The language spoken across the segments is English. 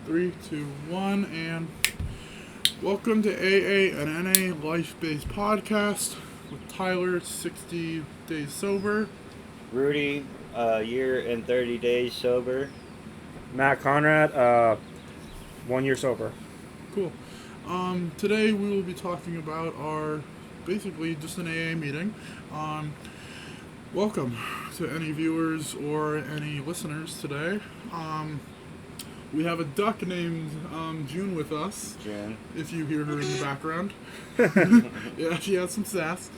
3, 2, 1, and welcome to AA and NA Life-Based Podcast with Tyler, 60 days sober. Rudy, year and 30 days sober. Matt Conrad, 1 year sober. Cool. Today we will be talking about our, basically just an AA meeting. Welcome to any viewers or any listeners today. We have a duck named June with us. June. If you hear her in the background. Yeah, she has some sass.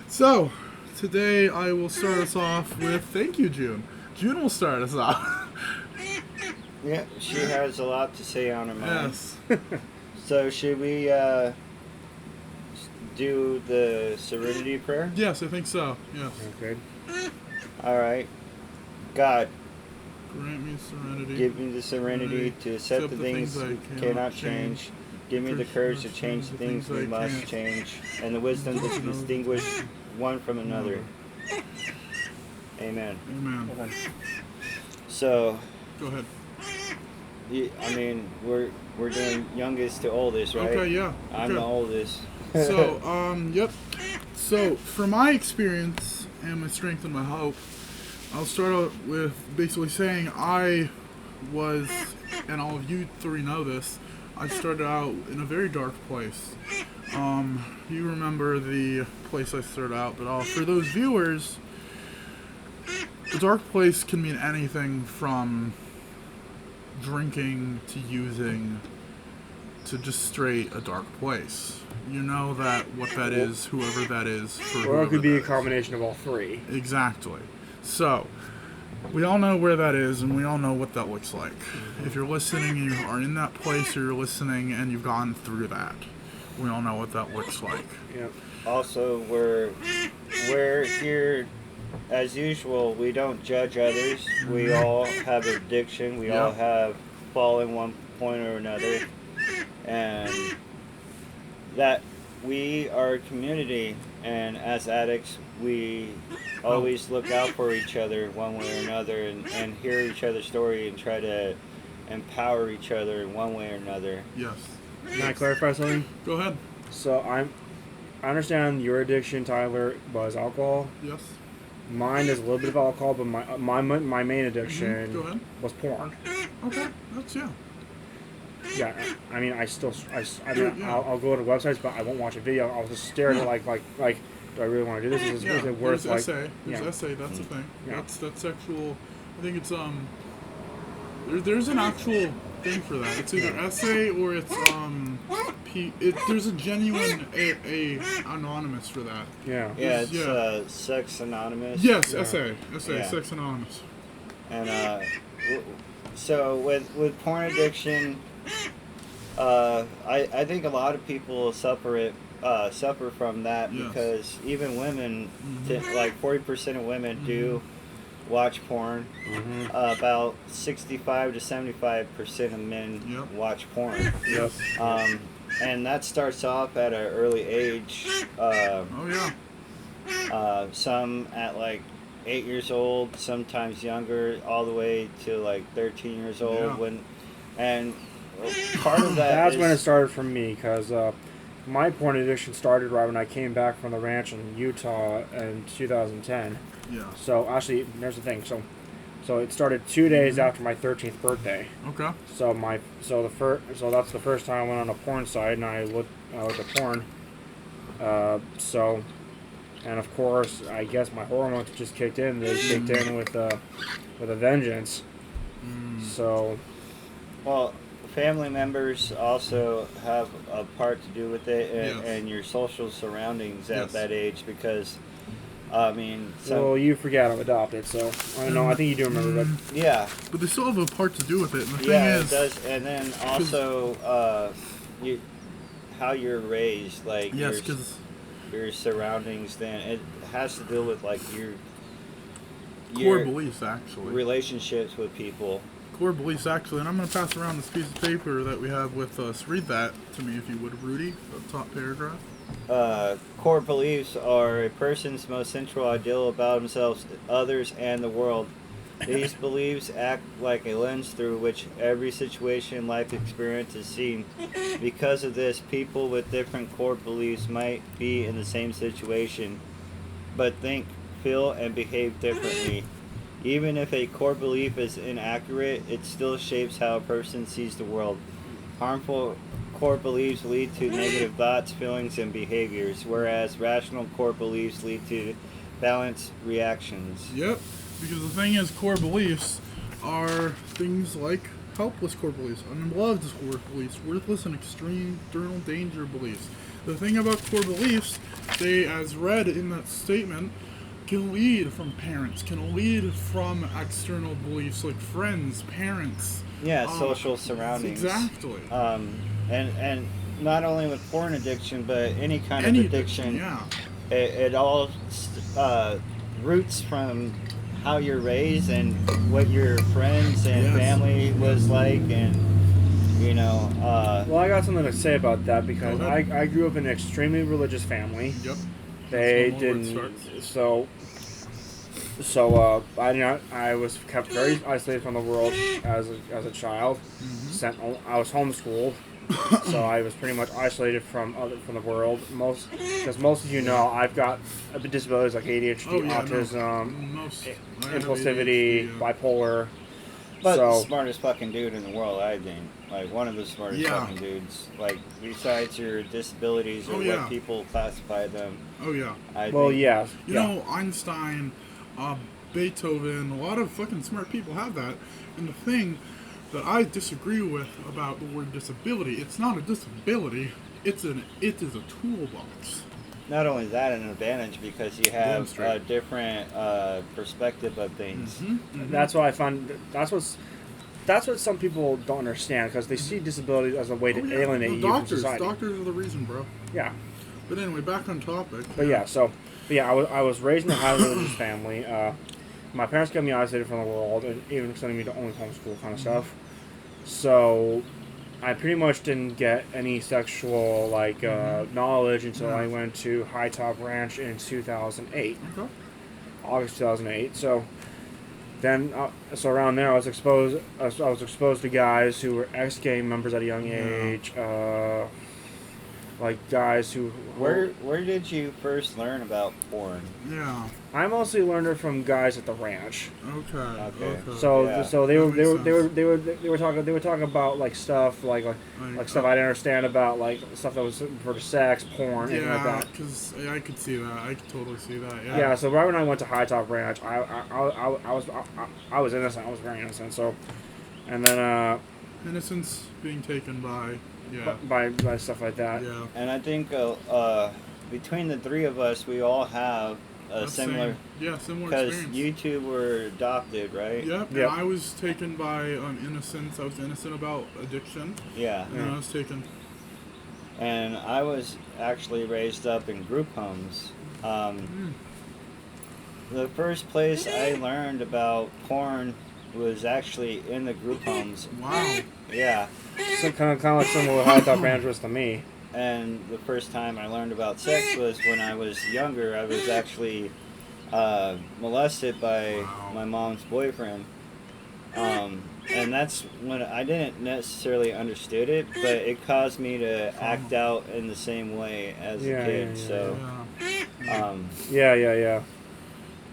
So, today I will start us off with, thank you, June. June will start us off. Yeah, she has a lot to say on her mind. Yes. So should we do the serenity prayer? Yes, I think so. Yes. Okay. All right. God, Grant me serenity. give me the serenity to accept the things I we cannot change. Give me the courage to change the things we must change, and the wisdom to distinguish one from another. Amen. Amen. So, Go ahead. I mean, we're doing youngest to oldest, right? Okay, yeah. I'm Okay. the oldest. So, yep. So, from my experience and my strength and my hope, I'll start out with basically saying I was, and all of you three know this, I started out in a very dark place. You remember the place I started out, but for those viewers, the dark place can mean anything from drinking to using to just straight a dark place. You know that what that is, whoever that is. Or it could be a combination of all three. Exactly. So, we all know where that is, and we all know what that looks like. If you're listening and you are in that place, or you're listening and you've gone through that, we all know what that looks like. Yeah. Also, we're here, as usual, we don't judge others. We all have addiction. We all have fallen one point or another. And that we are a community, and as addicts, we always look out for each other one way or another, and hear each other's story and try to empower each other in one way or another. Yes. Can I clarify something? Go ahead. So I understand your addiction, Tyler, was alcohol. Yes. Mine is a little bit of alcohol, but my main addiction Go ahead. was porn. Okay. That's, yeah. Yeah, I mean, I'll go to websites, but I won't watch a video. I'll just stare at it like, do I really want to do this? Is it worth There's essay. There's yeah. essay. That's the thing. Yeah. That's sexual. I think it's There's an actual thing for that. It's either essay or it's there's a genuine a anonymous for that. Yeah. Yeah, it's Sex Anonymous. Yes, Yeah. essay, Yeah. Sex Anonymous. And so with porn addiction, I think a lot of people suffer from that, Yes. because even women, like 40% of women do watch porn. Mm-hmm. About 65 to 75% of men watch porn. Yep. And that starts off at an early age. Some at like 8 years old, sometimes younger, all the way to like 13 years old. Yeah. And part of that That's is, when it started for me, because my porn addiction started right when I came back from the ranch in Utah in 2010. Yeah. So actually, there's the thing. So it started 2 days after my 13th birthday. Okay. So that's the first time I went on a porn site and I looked at porn. And of course, I guess my hormones just kicked in. They kicked in with a vengeance. So, well, family members also have a part to do with it, and your social surroundings at that age, because I mean, well, you forget I'm adopted, so I don't know. I think you do remember, but yeah. But they still have a part to do with it. And the thing it does. And then also, how you're raised, like your surroundings. Then it has to do with like your core beliefs, actually. Relationships with people. Core beliefs, actually, and I'm going to pass around this piece of paper that we have with us. Read that to me, if you would, Rudy, the top paragraph. Core beliefs are a person's most central ideal about themselves, others, and the world. These beliefs act like a lens through which every situation life experience is seen. Because of this, people with different core beliefs might be in the same situation, but think, feel, and behave differently. Even if a core belief is inaccurate, it still shapes how a person sees the world. Harmful core beliefs lead to negative thoughts, feelings, and behaviors, whereas rational core beliefs lead to balanced reactions. Yep. Because the thing is, core beliefs are things like helpless core beliefs, unloved core beliefs, worthless and extreme eternal danger beliefs. The thing about core beliefs, they, as read in that statement, can lead from parents, can lead from external beliefs like friends, parents. Yeah, social surroundings. Exactly. And not only with porn addiction, but any kind of addiction. Yeah. It all roots from how you're raised and what your friends and family was like, and Well, I got something to say about that because Go ahead. I grew up in an extremely religious family. Yep. They That's normally where it didn't. starts. I was kept very isolated from the world as a child. I was homeschooled, so I was pretty much isolated from the world. Because most of you know, I've got disabilities like ADHD, autism, impulsivity, bipolar. But So the smartest fucking dude in the world, I think. Like, one of the smartest fucking dudes. Like, besides your disabilities or what people classify them. Oh, yeah. You know, Einstein, Beethoven, a lot of fucking smart people have that. And the thing that I disagree with about the word disability, it's not a disability, it is a toolbox. Not only that, an advantage because you have a different perspective of things. That's what I find. That's what some people don't understand because they see disability as a way to alienate you from society. Doctors are the reason, bro. Yeah. But anyway, back on topic. But I was raised in a highly religious family. My parents kept me isolated from the world and even sending me to only homeschool kind of stuff. So I pretty much didn't get any sexual knowledge until I went to High Top Ranch in 2008, August 2008. So then, around there, I was exposed to guys who were ex-gang members at a young age, like guys who. Where did you first learn about porn? Yeah. I mostly learned it from guys at the ranch. Okay. So they were talking about like stuff like stuff I didn't understand about like stuff that was for sex, porn, anything like that. Because I could see that. I could totally see that. Yeah. Yeah. So right when I went to High Top Ranch, I was innocent. I was very innocent. So, and then innocence being taken by by stuff like that. Yeah. And I think between the three of us, we all have a similar. Similar because experience. you two were adopted, right? Yep. And I was taken by innocence. I was innocent about addiction. Yeah. And I was taken. And I was actually raised up in group homes. The first place I learned about porn was actually in the group homes. Wow. Yeah. So kind of like similar to High Top Ranch was to me. And the first time I learned about sex was when I was younger. I was actually molested by my mom's boyfriend. And that's when I didn't necessarily understood it, but it caused me to act out in the same way as a kid.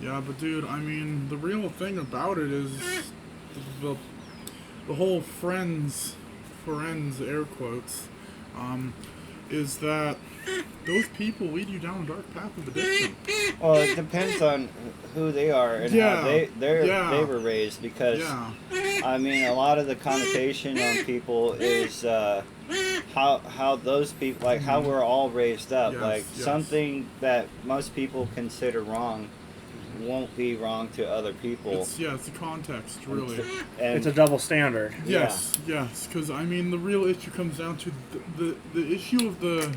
Yeah, but dude, I mean, the real thing about it is the whole friends, air quotes, is that those people lead you down a dark path of addiction. Well, it depends on who they are and how they were raised, because I mean, a lot of the connotation on people is how those people, like how we're all raised up. Something that most people consider wrong won't be wrong to other people. It's the context, really. And it's a double standard. Yes, because I mean, the real issue comes down to the issue of the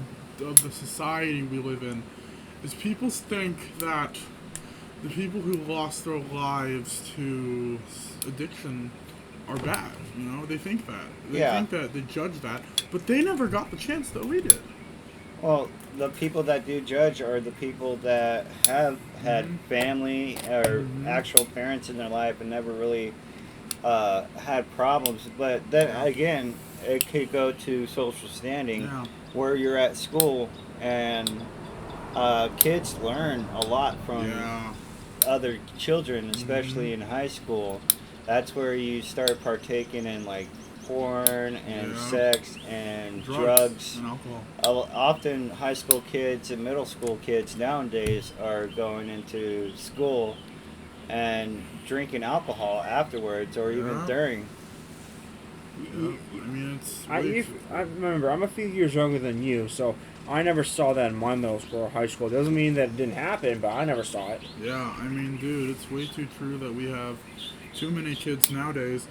society we live in is people think that the people who lost their lives to addiction are bad. They think that. They think that, they judge that, but they never got the chance that we did. Well, the people that do judge are the people that have had Mhm. family or Mhm. actual parents in their life and never really had problems. But then Yeah. again, it could go to social standing Yeah. where you're at school and kids learn a lot from Yeah. other children, Mhm. especially in high school. That's where you start partaking in like porn and Yeah. sex and Drugs drugs. and alcohol. Often high school kids and middle school kids nowadays are going into school and drinking alcohol afterwards or even Yeah. during. Yeah. I mean, it's I way if, too. I remember I'm a few years younger than you, so I never saw that in my middle school or high school. Doesn't mean that it didn't happen, but I never saw it. Yeah. I mean, dude, it's way too true that we have too many kids nowadays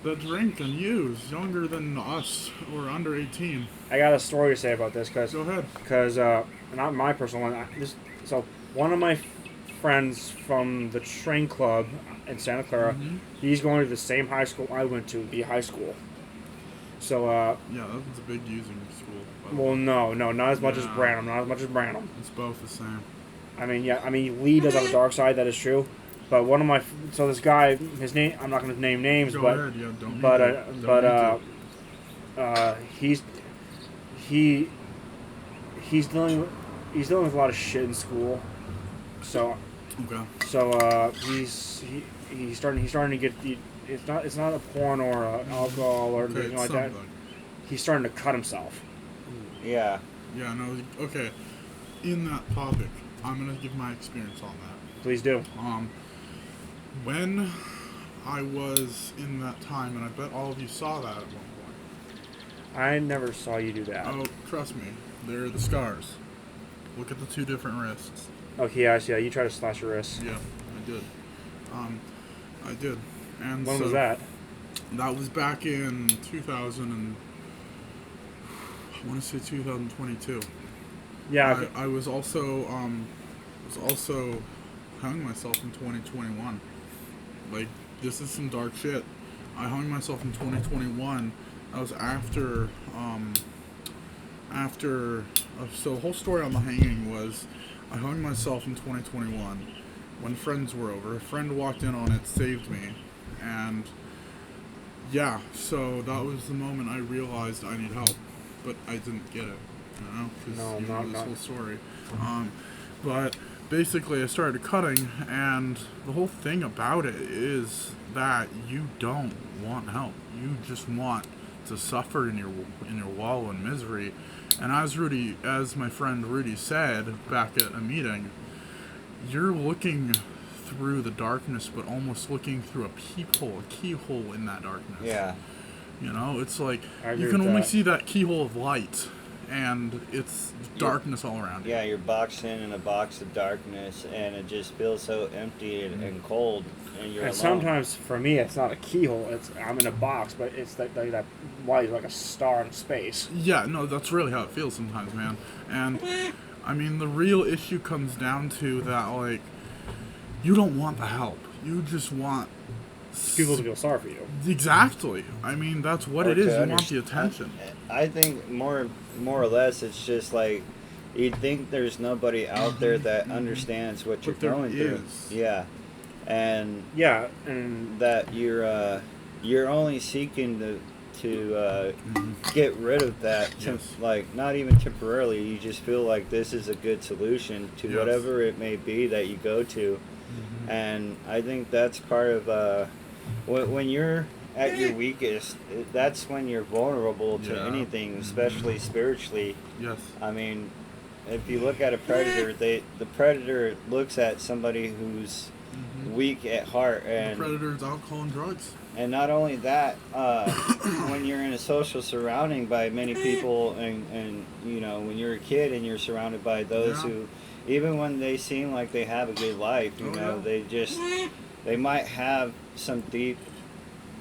that drink and use younger than us or under 18. I got a story to say about this Go ahead. because not my personal one. So one of my friends from the train club in Santa Clara, Mm-hmm. he's going to the same high school I went to, the high school. So Yeah, that's a big using school. By the well, way. no, not as much as Yeah. Branham, not as much as Branham. It's both the same. I mean, yeah, I mean Lee does have a dark side, that is true. But one of my so this guy, his name, I'm not going to name names, Go but ahead. Yeah. Don't. but need uh, to. Don't but need to. he's he he's dealing with a lot of shit in school. So Okay. he's starting to get it's not a porn or alcohol or Okay. anything It's like that. something. He's starting to cut himself. Yeah. Yeah. No. Okay. In that topic, I'm gonna give my experience on that. Please do. When I was in that time, and I bet all of you saw that at one point. I never saw you do that. Oh, trust me, there are the scars. Look at the two different wrists. Okay, I see. Yeah, you try to slash your wrist. Yeah, I did. I did. And When so was that? That was back in 2000 and I want to say 2022. Yeah. Okay. I was also hung myself in 2021. Like, this is some dark shit. I hung myself in 2021. That was so the whole story on the hanging was I hung myself in 2021 when friends were over. A friend walked in on it, saved me, and yeah, so that was the moment I realized I need help, but I didn't get it, you know, because No, this not. whole story. But basically, I started cutting, and the whole thing about it is that you don't want help. You just want to suffer in your wallow in misery. And as my friend Rudy said back at a meeting, you're looking through the darkness, but almost looking through a keyhole in that darkness. Yeah. You know, it's like I agree you can with only that. see that keyhole of light, and it's darkness all around you. Yeah, you're boxed in a box of darkness, and it just feels so empty and cold, and you're And alone. sometimes for me, it's not a keyhole. It's I'm in a box, but it's that light, like a star in space. Yeah, no, that's really how it feels sometimes, man. And I mean, the real issue comes down to that, like, you don't want the help. You just want People to feel sorry for you. Exactly. I mean, that's what Or it is. to You want the underst- attention. I think more or less, it's just like you think there's nobody out there that understands what you're But there going through. is. Yeah, and Yeah, and that you're only seeking to get rid of that, Yes. like not even temporarily. You just feel like this is a good solution to Yes. whatever it may be that you go to, and I think that's part of when you're at your weakest. That's when you're vulnerable to Yeah. anything, especially spiritually. Yes. I mean, if you look at a predator, the predator looks at somebody who's weak at heart, The and predators, alcohol, and drugs. and not only that, when you're in a social surrounding by many people, and you know, when you're a kid and you're surrounded by those Yeah. who, even when they seem like they have a good life, you Oh, know, yeah. they might have some deep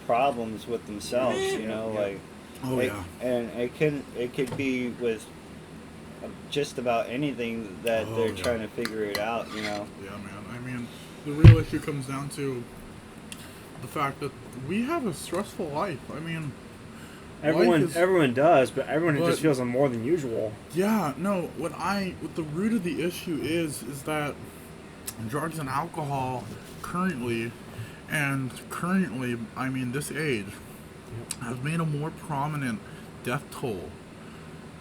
problems with themselves, you know, like Oh, yeah. and it could be with just about anything that Oh, they're yeah. trying to figure it out, you know. Yeah, man. I mean, the real issue comes down to the fact that we have a stressful life. I mean, Everyone does, but everyone But- just feels them more than usual. Yeah, no, what the root of the issue is that drugs and alcohol currently, I mean this age, have made a more prominent death toll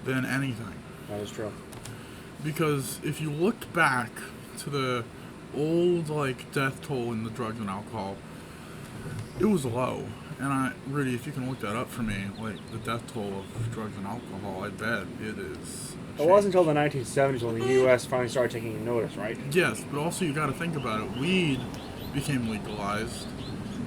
than anything. That is true. Because if you looked back to the old like death toll in the drugs and alcohol, it was low. And Rudy, if you can look that up for me, like the death toll of drugs and alcohol, I bet it is. It wasn't until the 1970s when the U.S. finally started taking notice, right? Yes, but also you got to think about it. Weed became legalized,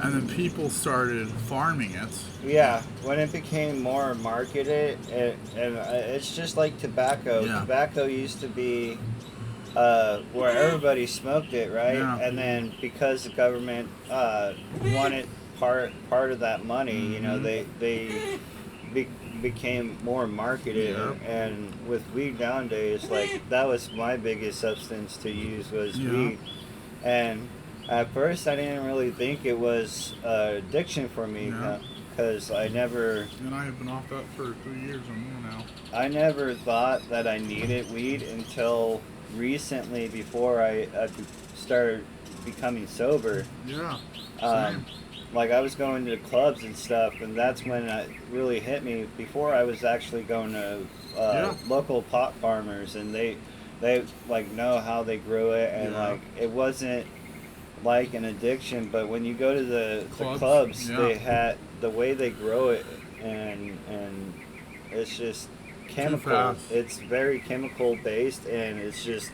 and then people started farming it. Yeah, when it became more marketed, and it's just like tobacco. Yeah. Tobacco used to be where everybody smoked it, right? Yeah. And then because the government wanted part of that money, you know, they became more marketed. Yeah. And with weed nowadays, like that was my biggest substance to use was Yeah. weed, and at first I didn't really think it was addiction for me. Yeah. Because I never, And I have been off that for 3 years or more now. I never thought that I needed weed until recently, before I started becoming sober. Yeah. Um, like I was going to clubs and stuff, and that's when it really hit me. Before I was actually going to Yeah. local pot farmers, and they like know how they grew it, and Yeah. like it wasn't like an addiction. But when you go to the clubs, yeah. they had the way they grow it, and it's just chemical. fast. It's very chemical based, and it's just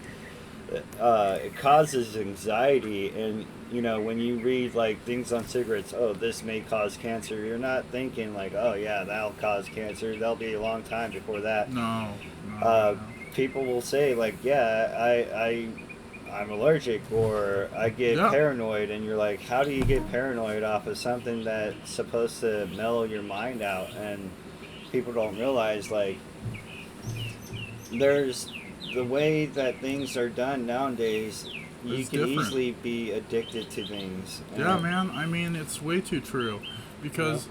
it causes anxiety. And you know, when you read like things on cigarettes, oh, this may cause cancer, you're not thinking like, oh yeah, that'll cause cancer. That'll be a long time before that. No. People will say like, yeah, I'm allergic, or I get Yeah. paranoid, and you're like, how do you get paranoid off of something that's supposed to mellow your mind out? And people don't realize like there's the way that things are done nowadays. You It's can different. easily be addicted to things. Yeah, And- man. I mean, it's way too true, because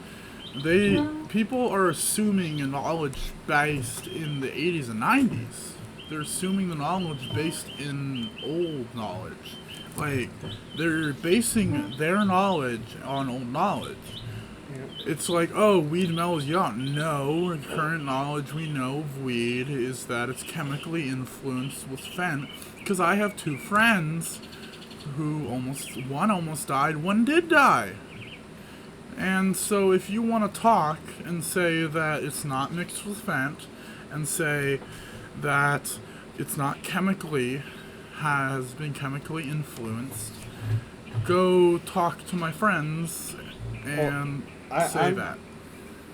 people are assuming a knowledge based in the 80s and 90s. They're assuming the knowledge based in old knowledge. Like, they're basing their knowledge on old knowledge. It's like, oh, weed mellows you out. No, the current knowledge we know of weed is that it's chemically influenced with fen. Because I have two friends who one almost died, one did die. And so if you want to talk and say that it's not mixed with fent, and say that it's not has been chemically influenced, go talk to my friends and say that.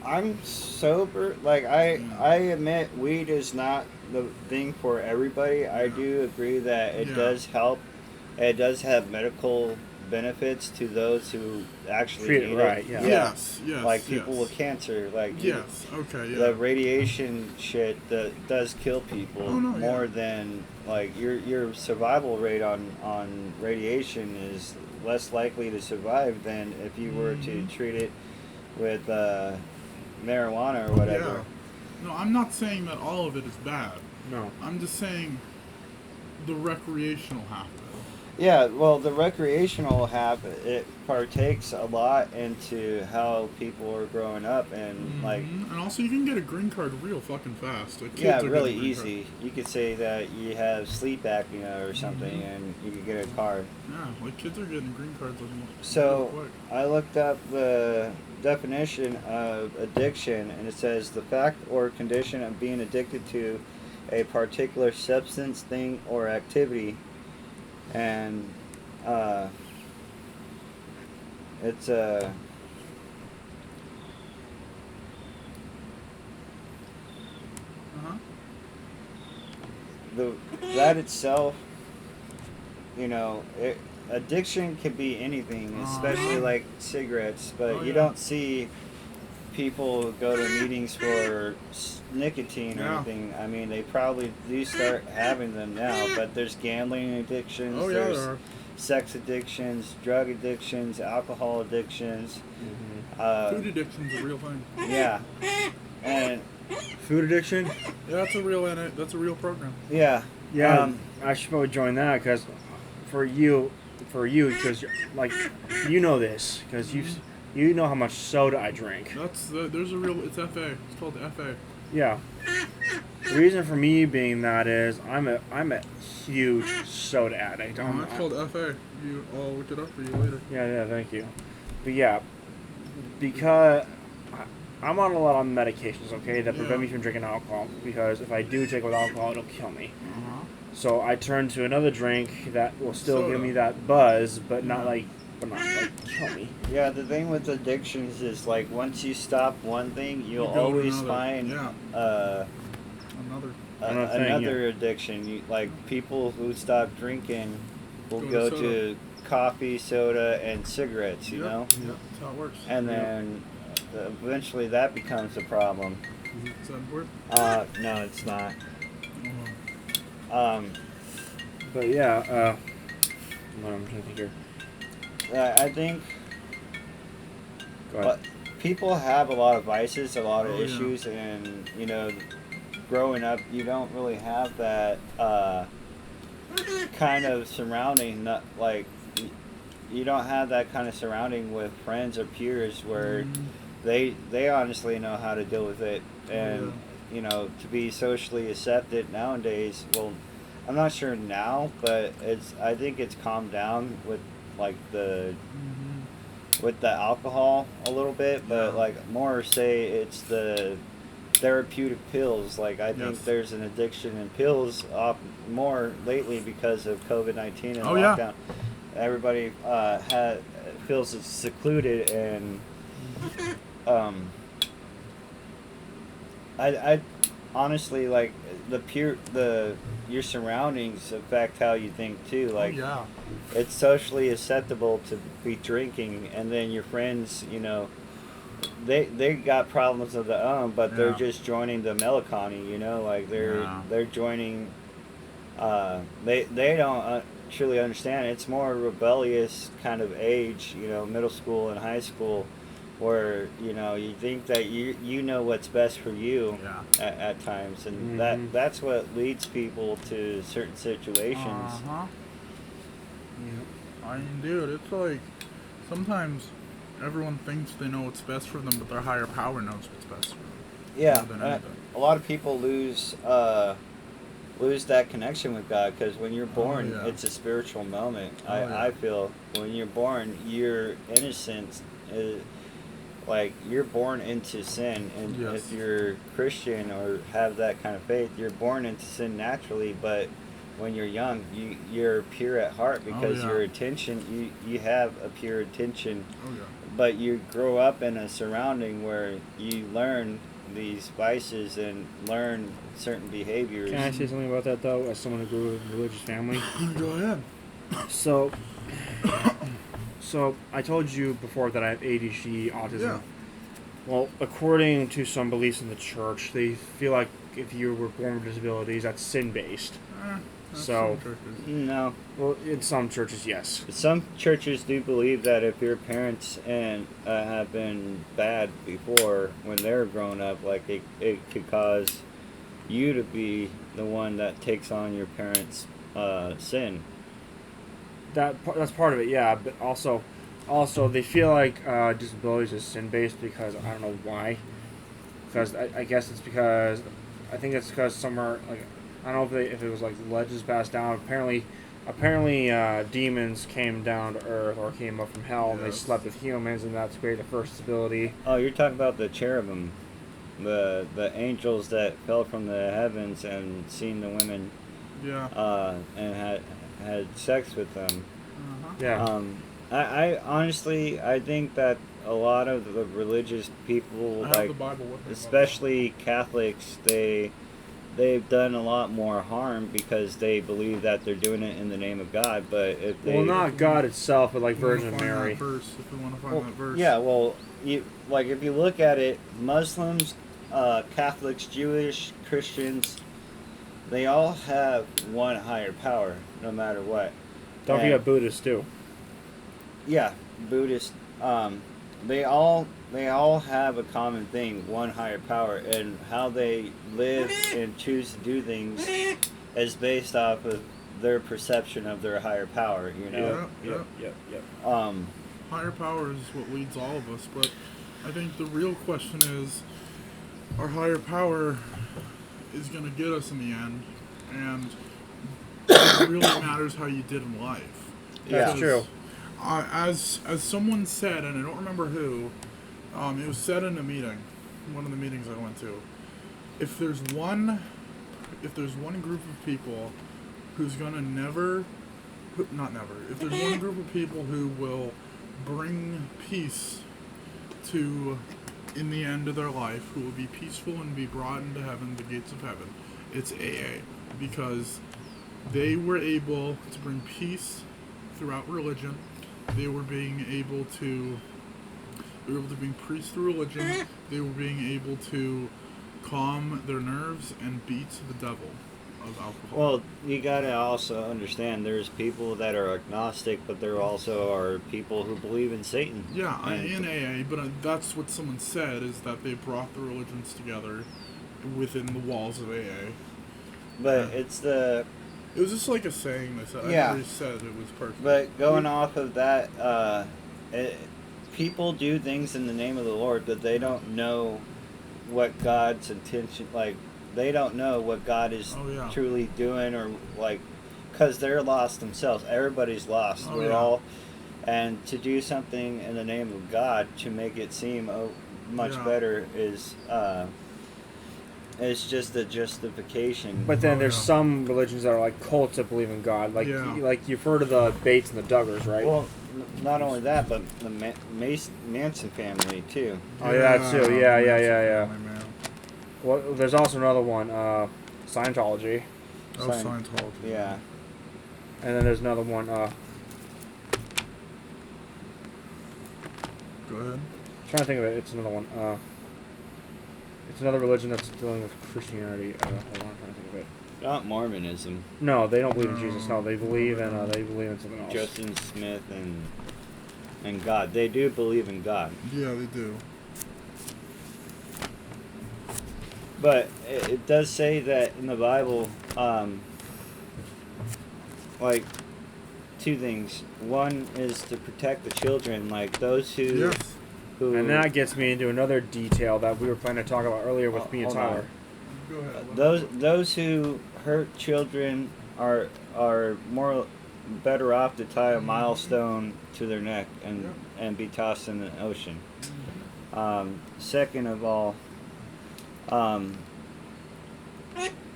I'm sober. Like I admit weed is not the thing for everybody. I do agree that it Yeah. does help. It does have medical benefits to those who actually Treat it need right, it. yeah. Yes, Like people yes. with cancer. Like Yes, okay, yeah. the radiation shit that does kill people Oh, no, more yeah. than like your survival rate on radiation is less likely to survive than if you were to treat it with marijuana or whatever. Yeah. No, I'm not saying that all of it is bad. No. I'm just saying the recreational half of it. Yeah, well, the recreational half, it partakes a lot into how people are growing up, and like, And also, you can get a green card real fucking fast. Like, kids yeah, are really getting green easy. You could say that you have sleep apnea or something, and you could get a card. Cards. Yeah, like kids are getting green cards like So real quick. I looked up the definition of addiction, and it says the fact or condition of being addicted to a particular substance, thing, or activity, and it's a Uh-huh. that itself, you know, addiction can be anything, especially like cigarettes. But Oh, you yeah. don't see people go to meetings for nicotine or Yeah. anything. I mean, they probably do start having them now. But there's gambling addictions. Oh, yeah, there's there are. sex addictions, drug addictions, alcohol addictions. Food addiction's a real thing. Yeah, and Food addiction? Yeah, that's a real program. yeah, Yeah, I should probably join that because for you, because like you know this because you know how much soda I drink. It's FA. It's called FA. Yeah. The reason for me being that is I'm a huge soda addict. It's called FA. I'll look it up for you later. Yeah, thank you. But yeah, because I'm on a lot of medications, okay, that prevent me from drinking alcohol. Because if I do take with alcohol, it'll kill me. So I turn to another drink that will still Soda. give me that buzz, but not like kill me. yeah. The thing with addictions is like once you stop one thing, you'll You go to always another. find Yeah. Another. another addiction. Like people who stop drinking will Go go to to coffee, soda, and cigarettes. You know, Yeah, that's how it works. and then eventually that becomes a problem. Is that important? No, it's not. But yeah, I'm trying to think here. I think Go ahead. people have a lot of vices, a lot of Oh, yeah. issues, and you know, growing up, you don't really have that kind of surrounding. Not like you don't have that kind of surrounding with friends or peers where they honestly know how to deal with it, and you know, to be socially accepted nowadays. Well, I'm not sure now, but I think it's calmed down with like with the alcohol a little bit, but like more say it's the therapeutic pills. Like I think there's an addiction in pills more lately because of COVID-19 and lockdown. Everybody feels secluded, and I honestly like your surroundings affect how you think too. Like it's socially acceptable to be drinking, and then your friends, you know, they got problems of their own, but they're just joining the melancholy, you know, like they're joining. They don't truly understand. It's more a rebellious kind of age, you know, middle school and high school, where you know you think that you know what's best for you at times, and that's what leads people to certain situations. I mean, dude, it's like sometimes everyone thinks they know what's best for them, but their higher power knows what's best for them. Yeah, More than anything. a lot of people lose that connection with God, because when you're born, it's a spiritual moment. I feel when you're born, your innocence is, like you're born into sin, and if you're Christian or have that kind of faith, you're born into sin naturally. But when you're young, you're pure at heart, because your attention, you have a pure attention. But you grow up in a surrounding where you learn these vices and learn certain behaviors. Can I say something about that though, as someone who grew up in a religious family? Go ahead. So I told you before that I have ADHD, autism. Yeah. Well, according to some beliefs in the church, they feel like if you were born with disabilities, that's sin-based. So, No. well, in some churches, yes. Some churches do believe that if your parents and have been bad before when they're grown up, like it could cause you to be the one that takes on your parents' sin. That's part of it, yeah. But also they feel like disabilities is sin-based because I don't know why. Because I guess it's because I think it's because somewhere like I don't know if it was like legends passed down. Apparently, demons came down to Earth or came up from hell, and they slept with humans, and that's created the first disability. Oh, you're talking about the cherubim, the angels that fell from the heavens and seen the women, and had sex with them. Yeah. I honestly I think that a lot of the religious people, like the Bible with me, especially Catholics, they've done a lot more harm because they believe that they're doing it in the name of God. But if they not God itself, but like Virgin Mary. If we want to find that verse. Yeah, well, if you look at it, Muslims, Catholics, Jewish, Christians, they all have one higher power, no matter what. Don't And- forget Buddhists too. Yeah, Buddhist. They all have a common thing, one higher power, and how they live and choose to do things is based off of their perception of their higher power. You know. Yep. Higher power is what leads all of us, but I think the real question is, our higher power is going to get us in the end, and it really matters how you did in life. That's true. As someone said, and I don't remember who, it was said in a meeting, one of the meetings I went to. If there's one group of people who's gonna if there's one group of people who will bring peace to in the end of their life, who will be peaceful and be brought into heaven, the gates of heaven, it's AA, because they were able to bring peace throughout religion. They were able to bring peace through religion. They were being able to calm their nerves and beat the devil of alcohol. Well, you gotta also understand there's people that are agnostic, but there also are people who believe in Satan. Yeah, in AA, but that's what someone said, is that they brought the religions together within the walls of AA. But it's the... It was just like a saying they said. Yeah. I never said it was perfect. But going off of that, people do things in the name of the Lord, but they don't know what God's intention, like, they don't know what God is truly doing, or, like, because they're lost themselves. Everybody's lost. We're all, and to do something in the name of God to make it seem much better is... it's just a justification. But then there's some religions that are like cults that believe in God. Like like you've heard of the Bates and the Duggars, right? Well, not only that, but the Manson family too. Oh yeah, that too. Yeah. Man. Well, there's also another one, Scientology. Oh, Scientology. Yeah. And then there's another one. Go ahead. I'm trying to think of it. It's another one. It's another religion that's dealing with Christianity. Hold on, I'm trying to think of it. Not Mormonism. No, they don't believe in Jesus. No, they believe in something else. Justin Smith and God. They do believe in God. Yeah, they do. But it does say that in the Bible, like, two things. One is to protect the children, like those who... Yes. And that gets me into another detail that we were planning to talk about earlier with me and Tyler. Go ahead. Those who hurt children are more better off to tie a milestone to their neck and be tossed in the ocean. Second of all,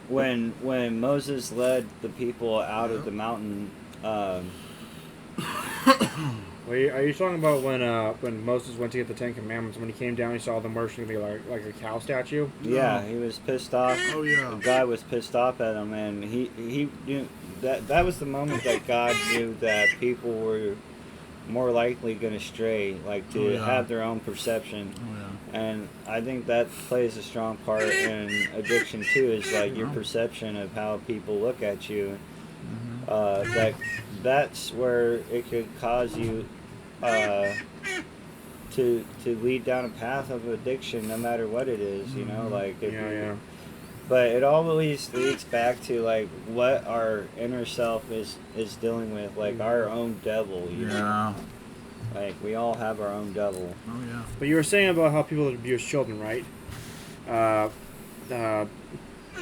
when Moses led the people out of the mountain. Are you talking about when Moses went to get the Ten Commandments? When he came down, he saw them worshiping like a cow statue. Yeah, he was pissed off. Oh yeah. The guy was pissed off at him, and he knew that was the moment that God knew that people were more likely going to stray, like to have their own perception. Oh yeah. And I think that plays a strong part in addiction too. Is like your perception of how people look at you. That's where it could cause you to lead down a path of addiction, no matter what it is. You know, like But it always leads back to like what our inner self is dealing with, like our own devil. You know? Like we all have our own devil. Oh yeah. But you were saying about how people abuse children, right?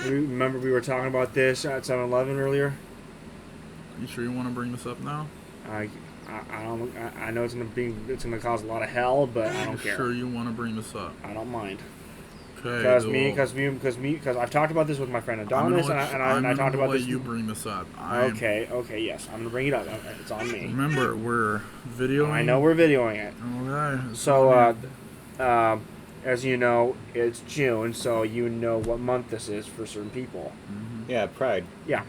Remember we were talking about this at 7-Eleven earlier? You sure you want to bring this up now? I know it's gonna cause a lot of hell, but I don't care. Sure you want to bring this up? I don't mind. Okay. Because I've talked about this with my friend Adonis, and I talked about this. You bring this up. Okay, yes, I'm gonna bring it up. It's on me. Remember, we're videoing. I know we're videoing it. Okay. So, as you know, it's June, so you know what month this is for certain people. Mm-hmm. Yeah, Pride. Yeah.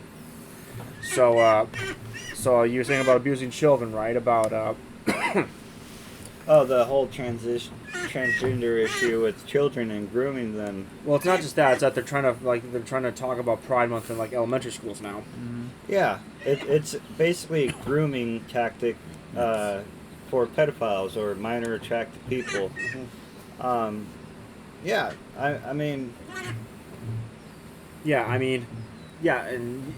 So you were saying about abusing children, right? About Oh, the whole transgender issue with children and grooming them. Well, it's not just that; it's that they're trying to talk about Pride Month in like elementary schools now. Mm-hmm. Yeah, it's basically a grooming tactic for pedophiles or minor attracted people. Um, yeah, I mean, Yeah, I mean, yeah, and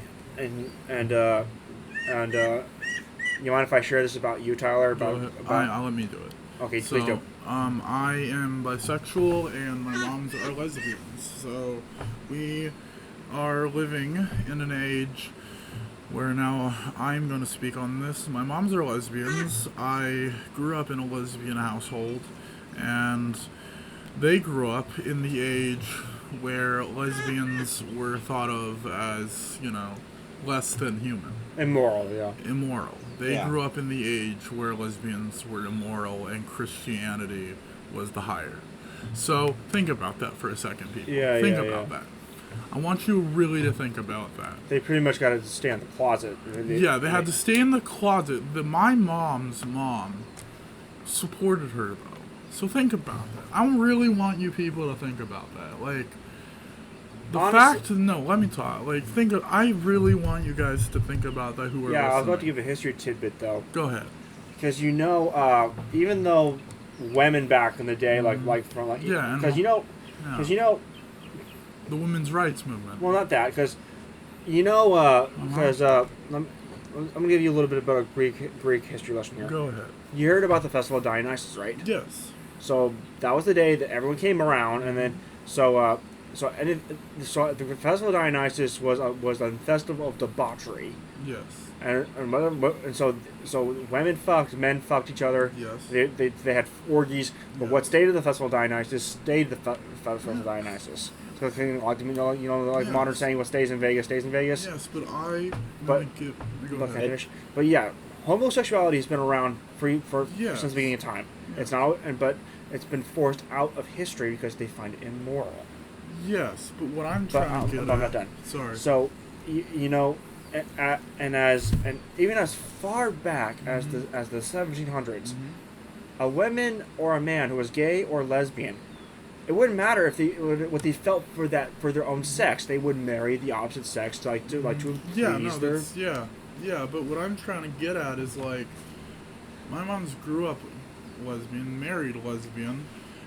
you mind if I share this about you, Tyler? Go About ahead. about I'll let me do it. okay, please do. So, I am bisexual and my moms are lesbians. So, we are living in an age where now I'm going to speak on this. My moms are lesbians. I grew up in a lesbian household, and they grew up in the age where lesbians were thought of as, less than human, Immoral, yeah. immoral. They Yeah. grew up in the age where lesbians were immoral and Christianity was the higher. So think about that for a second, people. Yeah, think yeah, about yeah. that. I want you really to think about that. They pretty much got to stay in the closet. Yeah, they had to stay in the closet. My mom's mom supported her, though. So think about that. I really want you people to think about that. Like, the Honestly- no, let me talk. Like, I really want you guys to think about that who are Yeah, I was about to listening. give a history tidbit though, Go ahead. because even though women back in the day, from Yeah, and- because Yeah. The women's rights movement. well, not that, because I'm gonna give you a little bit about a Greek history lesson here. Go ahead. You heard about the festival of Dionysus, right? Yes. So that was the day that everyone came around, and then so the festival of Dionysus was a festival of debauchery, Yes. and so women fucked, men fucked each other. Yes. They had orgies. But Yes. what stayed of the festival of Dionysus stayed the festival of Dionysus. So like Yes. modern saying, what stays in Vegas stays in Vegas. Yes, but But- go Look, ahead. finish. But yeah, homosexuality has been around Yes. since the beginning of time. Yes. It's not, but it's been forced out of history because they find it immoral. Yes, but what I'm But trying to get I'm at. not done. Sorry. So, and even as far back as the 1700s, a woman or a man who was gay or lesbian, it wouldn't matter if what they felt for their own sex. They would marry the opposite sex to Yeah, please no, their. yeah, but what I'm trying to get at is like, my mom's grew up lesbian, married lesbian,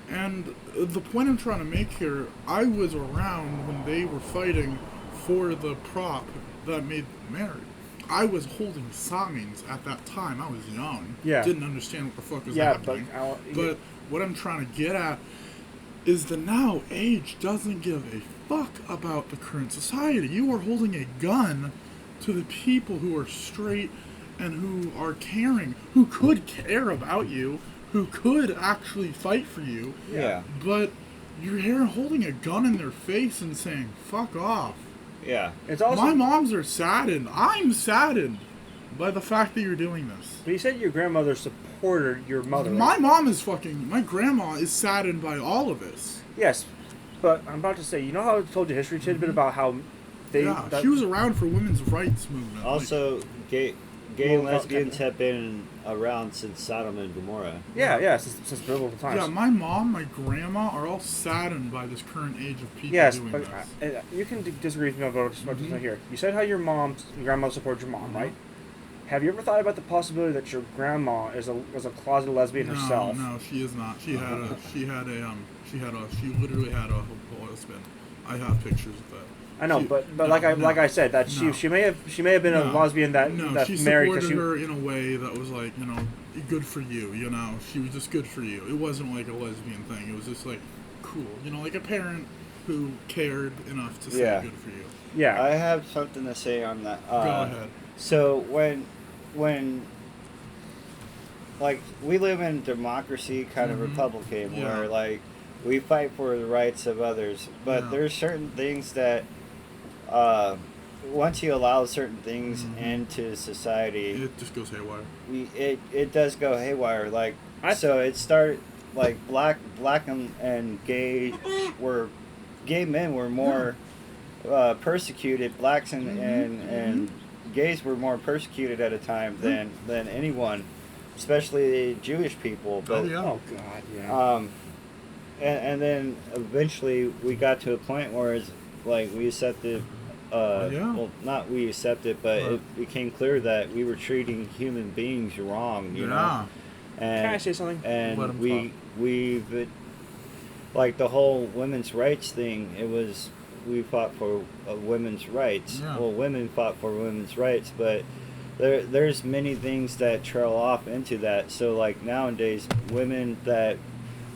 and the point I'm trying to make here, I was around when they were fighting for the prop that made them married. I was holding signs at that time. I was young. Yeah. Didn't understand what the fuck was Yeah, happening. but What I'm trying to get at is the now age doesn't give a fuck about the current society. You are holding a gun to the people who are straight and who are caring, who could care about you, who could actually fight for you, yeah, but you're here holding a gun in their face and saying, fuck off. yeah. it's also. My moms are saddened. I'm saddened by the fact that you're doing this. But you said your grandmother supported your mother. My Right? mom is my grandma is saddened by all of this. Yes, but I'm about to say. You know how I told you a history tidbit about how they. Yeah, she was around for women's rights movement. Also, gay Well, and lesbians okay. have been around since Sodom and Gomorrah. Yeah, since biblical times. Yeah, my mom, my grandma are all saddened by this current age of people Yes, doing but this. you can disagree with me about what's here. You said how your grandmother supported your mom, right? Have you ever thought about the possibility that your grandma is a closeted lesbian herself? No, she is not. She literally had a husband. I have pictures of that. I know, She- but no, like I said, that no. she may have been a No. lesbian that she married supported because her in a way that was like, good for you, She was just good for you. It wasn't like a lesbian thing. It was just like, cool. Like a parent who cared enough to say Yeah. good for you. yeah. I have something to say on that. Go ahead. So when like we live in democracy, kind of Republican, Yeah. where like we fight for the rights of others, but Yeah. there's certain things that once you allow certain things into society, It just goes haywire. it does go haywire. Like so, it started like black and gay men were more persecuted. Blacks and gays were more persecuted at a time than anyone, especially Jewish people. But yeah. Oh God, yeah. and then eventually we got to a point where it's like we set the well, not we accepted, but it became clear that we were treating human beings wrong, you know. And, can I say something? And we've like the whole women's rights thing. We fought for women's rights. Yeah. Well, women fought for women's rights, but there's many things that trail off into that. So like nowadays, women that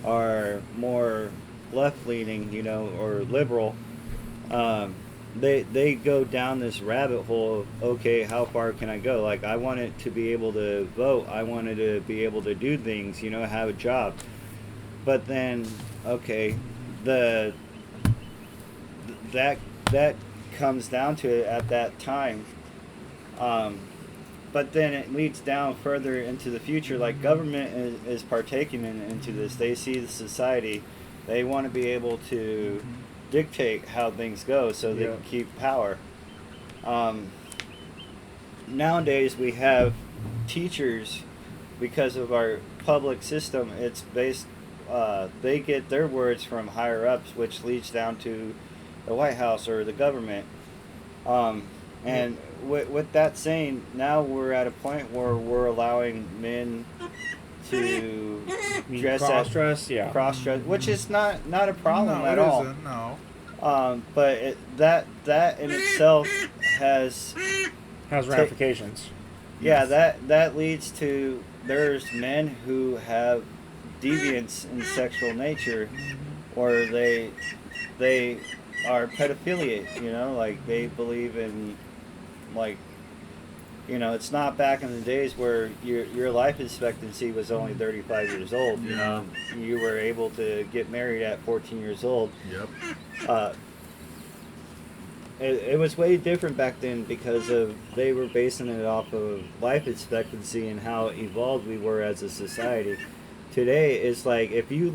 are more left-leaning, you know, or liberal, they go down this rabbit hole of, okay, how far can I go? Like, I wanted to be able to vote. I wanted to be able to do things, you know, have a job. But then, okay, that comes down to it at that time. But then it leads down further into the future. Like, government is partaking into this. They see the society. They want to be able to dictate how things go so they can keep power. Nowadays we have teachers, because of our public system, it's based, they get their words from higher ups, which leads down to the White House or the government. And with that saying, now we're at a point where we're allowing men to cross-dress, cross-dress, which is not a problem at all. Isn't, no. But that in itself has ramifications. Yeah, that leads to, there's men who have deviance in sexual nature, or they are pedophilia, you know, like they believe in, like, you know, it's not back in the days where your life expectancy was only 35 years old. You know, you were able to get married at 14 years old. Yep. It was way different back then because they were basing it off of life expectancy and how evolved we were as a society. Today, it's like if you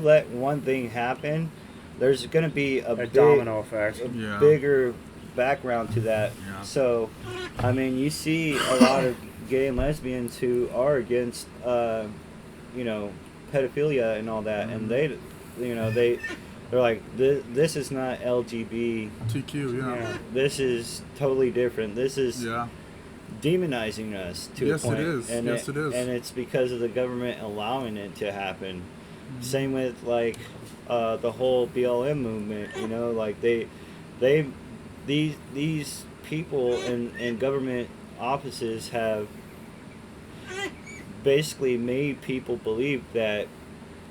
let one thing happen, there's going to be a big, domino effect, bigger background to that. Yeah. So, I mean, you see a lot of gay and lesbians who are against, you know, pedophilia and all that, and they, you know, they're like, this is not LGBTQ. Yeah. This is totally different. This is demonizing us to a point. Yes, it is. It is. And it's because of the government allowing it to happen. Mm-hmm. Same with like the whole BLM movement. You know, like these people in government offices have basically made people believe that,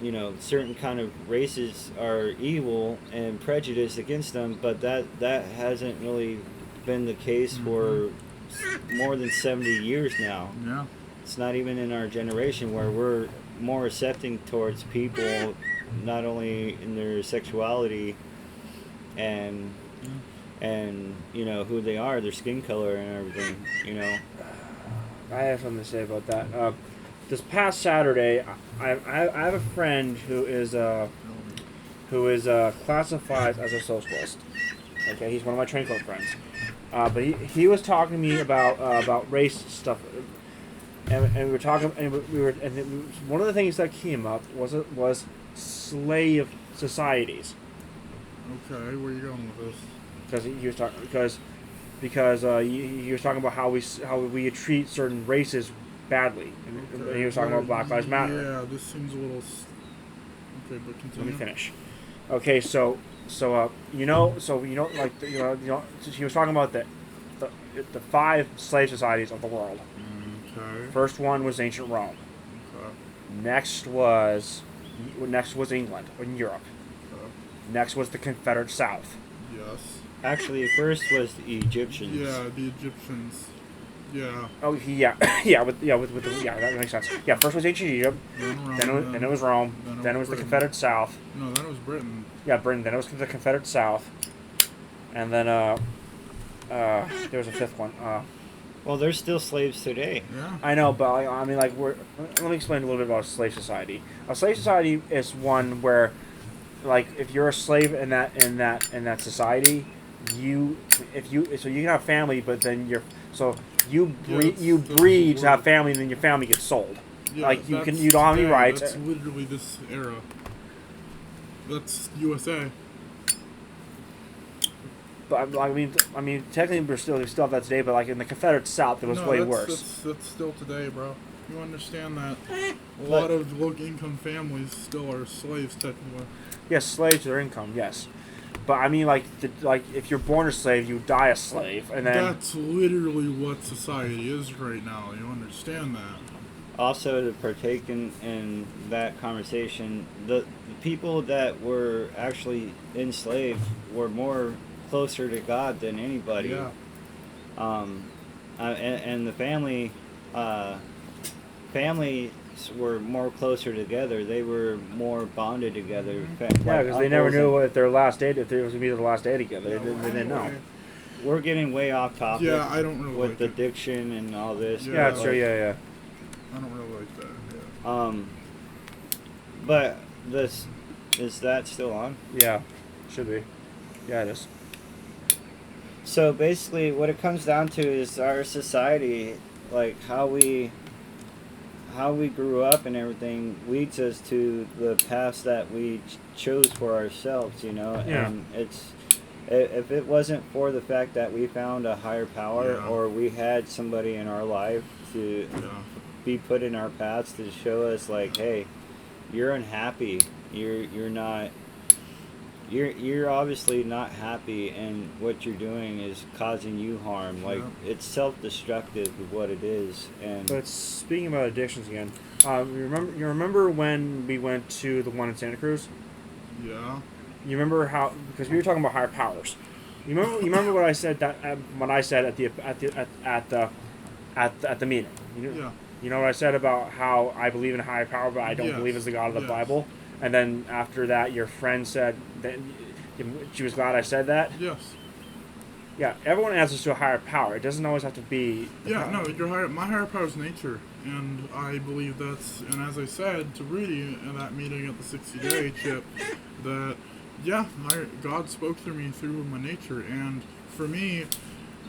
you know, certain kind of races are evil and prejudice against them, but that hasn't really been the case for more than 70 years now. Yeah. It's not even in our generation where we're more accepting towards people, not only in their sexuality and you know who they are, their skin color and everything. You know, I have something to say about that. This past Saturday, I have a friend who is classified as a socialist. Okay, he's one of my train club friends. But he was talking to me about race stuff, and we were talking, and one of the things that came up was slave societies. Okay, where are you going with this? Because he was talking he was talking about how we treat certain races badly. And he was talking about Black Lives Matter. Yeah, this seems a little. Okay, but continue. Let me finish. Okay, so he was talking about the 5 slave societies of the world. Okay. First one was ancient Rome. Okay. Next was England in Europe. Okay. Next was the Confederate South. Yes. actually, first was the Egyptians. Yeah, the Egyptians. Yeah. Oh, that makes sense. Yeah, first was ancient Egypt, then it was Rome, then it was the Confederate South. No, then it was Britain. Yeah, Britain. Then it was the Confederate South, and then there was a 5th one. Well, there's still slaves today. Yeah. I know, but I mean, like, let me explain a little bit about a slave society. A slave society is one where, like, if you're a slave in that society, you can have family, but then you breed to have family, and then your family gets sold. Yeah, like you don't have any rights. That's literally this era. That's USA. but I mean, technically we still have that today. But like in the Confederate South, it was way worse. That's still today, bro. You understand that a lot of low-income families still are slaves, technically. Yes, slaves to their income. Yes, but I mean, like if you're born a slave, you die a slave, and then That's literally what society is right now. You understand that? Also, to partake in that conversation, the people that were actually enslaved were more closer to God than anybody. Yeah. And the families were more closer together. They were more bonded together. yeah, because they never knew what their last day, if it was gonna be their last day together. They didn't know. We're getting way off topic. Yeah, I don't really with like the it. diction and all this. Yeah, Yeah, that's true. Yeah. I don't really like that. Yeah. But this is that still on? Yeah, should be. Yeah, it is. So basically, what it comes down to is our society, like how we grew up and everything, leads us to the paths that we chose for ourselves. You know, Yeah. and if it wasn't for the fact that we found a higher power Yeah. or we had somebody in our life to Yeah. be put in our paths to show us like, hey, you're unhappy. You're not. You're obviously not happy, and what you're doing is causing you harm. Like it's self-destructive of what it is. And But speaking about addictions again, you remember when we went to the one in Santa Cruz? Yeah. You remember how, because we were talking about higher powers. You remember what I said when I said at the meeting. Yeah. You know what I said about how I believe in a higher power, but I don't Yes. believe it's the God of the Yes. Bible. And then after that, your friend said that she was glad I said that. Yes. Yeah, everyone answers to a higher power. It doesn't always have to be. Yeah, no, my higher power is nature, and I believe that's, and as I said to Rudy in that meeting at the 60-day chip, that, yeah, God spoke through me through my nature, and for me,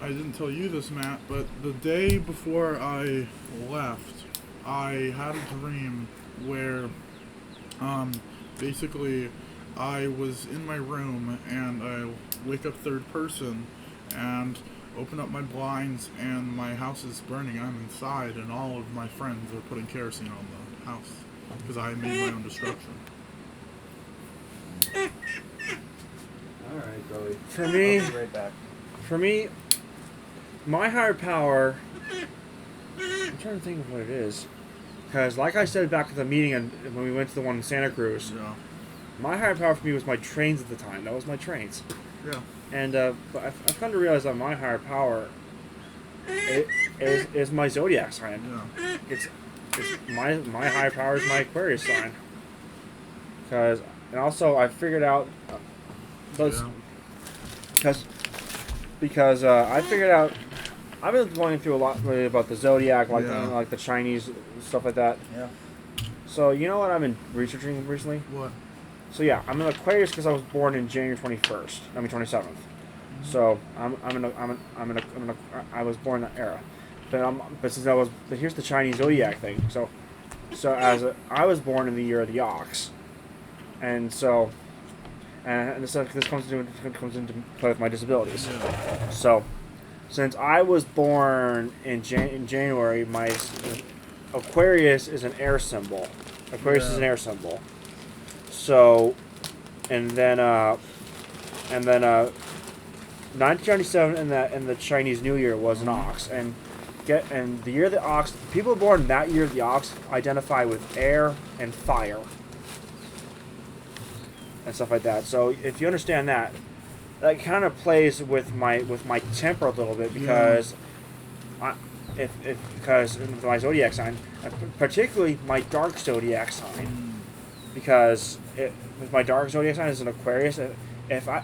I didn't tell you this, Matt, but the day before I left, I had a dream where, basically, I was in my room, and I wake up third person, and open up my blinds, and my house is burning. I'm inside, and all of my friends are putting kerosene on the house because I made my own destruction. all right, Joey. For me, I'll be right back. for me, my higher power. I'm trying to think of what it is, because like I said back at the meeting and when we went to the one in Santa Cruz, Yeah, my higher power for me was my trains at the time. That was my trains. yeah, And but I've come to realize that my higher power is my zodiac sign. yeah. It's my higher power is my Aquarius sign. And also I figured out those Yeah. because I figured out I've been going through a lot lately about the zodiac, like Yeah. like the Chinese stuff like that. Yeah. So you know what I've been researching recently? What? So yeah, I'm an Aquarius because I was born in January 21st. I mean 27th. So I was born in that era. But here's the Chinese zodiac thing. So I was born in the year of the ox, and so this comes into play with my disabilities. Yeah. So since I was born in January, my Aquarius is an air symbol. Aquarius is an air symbol. So, and then 1997 and the Chinese New Year was an ox, and the year of the ox, people born that year of the ox identify with air and fire and stuff like that. So if you understand that, that kind of plays with my temper a little bit because because my zodiac sign, particularly my dark zodiac sign, because with my dark zodiac sign is an Aquarius. If I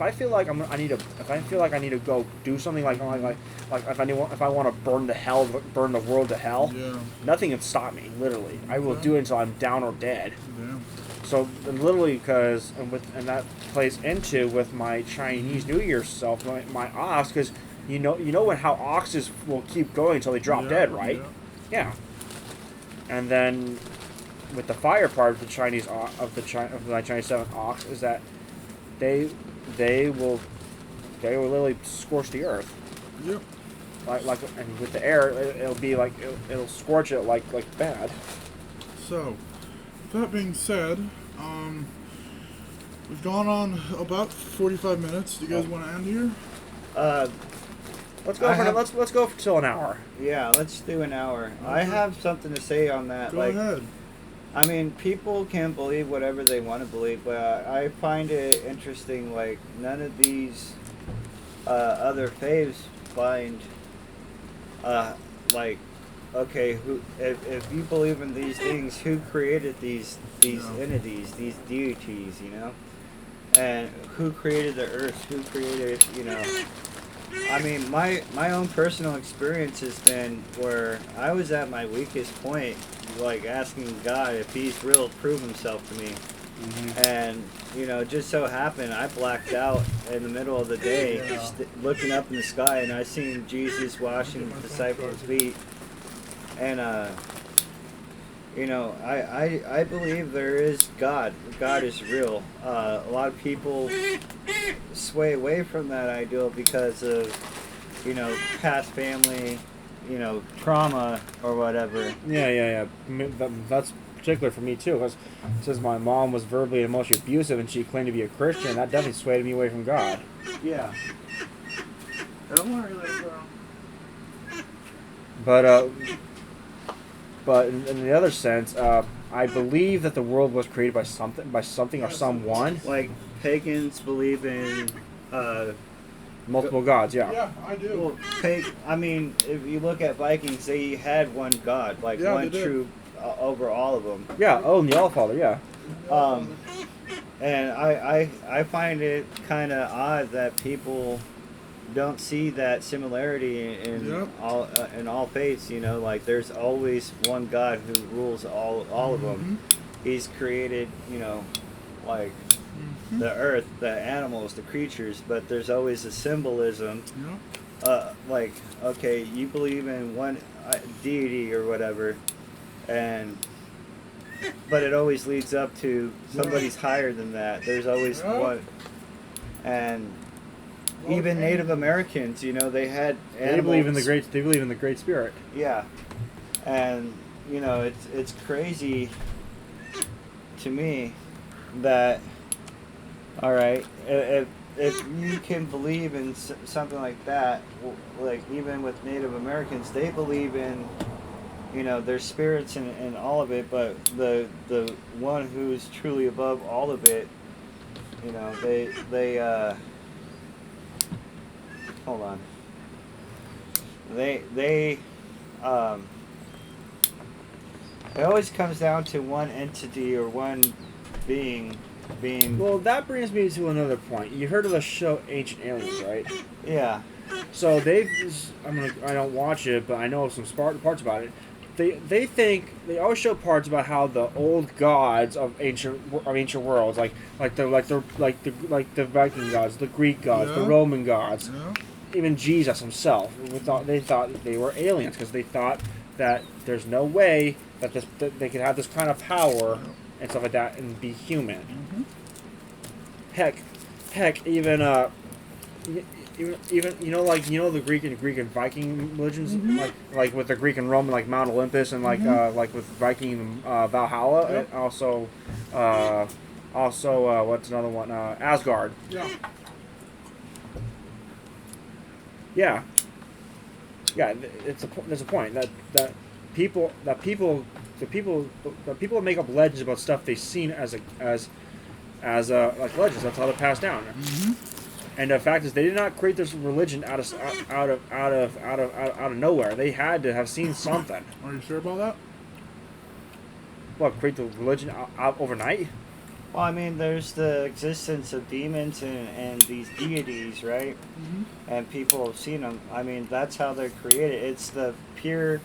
feel like I need to go do something like if I want to burn the world to hell, Yeah. nothing can stop me. Literally, I will do it until I'm down or dead. Damn. So literally, and that plays into with my Chinese New Year self, my ox, because you know how oxes will keep going until they drop dead, right? Yeah. And then with the fire part of the Chinese of the 97th ox is that they will Okay, it will literally scorch the earth. Yep. And with the air, it'll be like it'll scorch it like bad. So, that being said, we've gone on about 45 minutes. Do you guys want to end here? Let's go for till an hour. Yeah, let's do an hour. Okay. I have something to say on that. Go ahead. I mean, people can believe whatever they want to believe, but I find it interesting. Like, none of these other faiths find, like, okay, if you believe in these things, who created these entities, these deities, you know, and who created the earth? Who created, you know? I mean, my own personal experience has been where I was at my weakest point, like asking God if He's real, prove Himself to me. Mm-hmm. And, you know, just so happened I blacked out in the middle of the day, just looking up in the sky, and I seen Jesus washing the disciples' feet. And, you know, I believe there is God. God is real. A lot of people sway away from that ideal because of, you know, past family, you know, trauma or whatever. Yeah. That's particular for me too, because since my mom was verbally and emotionally abusive and she claimed to be a Christian, that definitely swayed me away from God. Yeah. Don't worry, little girl. But in the other sense, I believe that the world was created by something or someone. Like pagans believe in Multiple gods, yeah. Yeah, I do. Well, I mean, if you look at Vikings, they had one god, like Yeah, one they did. true over all of them. Yeah, and the Allfather, yeah. And I find it kind of odd that people don't see that similarity in all faiths. You know, like there's always one God who rules all of them. He's created, you know, like the earth, the animals, the creatures, but there's always a symbolism. Like, okay, you believe in one deity or whatever, but it always leads up to somebody's higher than that. There's always one. And even Native Americans, you know, they had animals. They believe in the Great Spirit. Yeah. And, you know, it's crazy to me that, all right, if you can believe in something like that, like even with Native Americans, they believe in, you know, their spirits and all of it, but the one who's truly above all of it, you know, they hold on. It always comes down to one entity or one being. Well, that brings me to another point. You heard of the show Ancient Aliens, right? Yeah. So I don't watch it, but I know some parts about it. They always show parts about how the old gods of ancient worlds, like the Viking gods, the Greek gods, the Roman gods, even Jesus himself, they thought they were aliens because they thought that there's no way that they could have this kind of power and stuff like that and be human. Heck, even the Greek and Viking religions, like with the Greek and Roman, like Mount Olympus, and like with Viking Valhalla, and also what's another one? Asgard. Yeah. There's a point that people make up legends about stuff they've seen as like legends. That's how they're passed down. And the fact is, they did not create this religion out of nowhere. They had to have seen something. Are you sure about that? What, create the religion out overnight? Well, I mean, there's the existence of demons and these deities, right? And people have seen them. I mean, that's how they're created. It's the pure.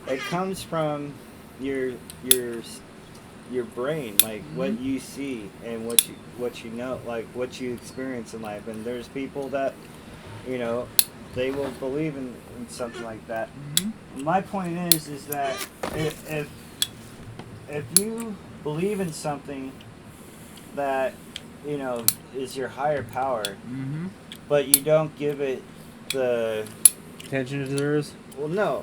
It comes from your brain, like what you see and what you know, like what you experience in life. And there's people that, you know, they will believe in something like that. My point is that if you believe in something that, you know, is your higher power, but you don't give it the Attention it deserves. well. No,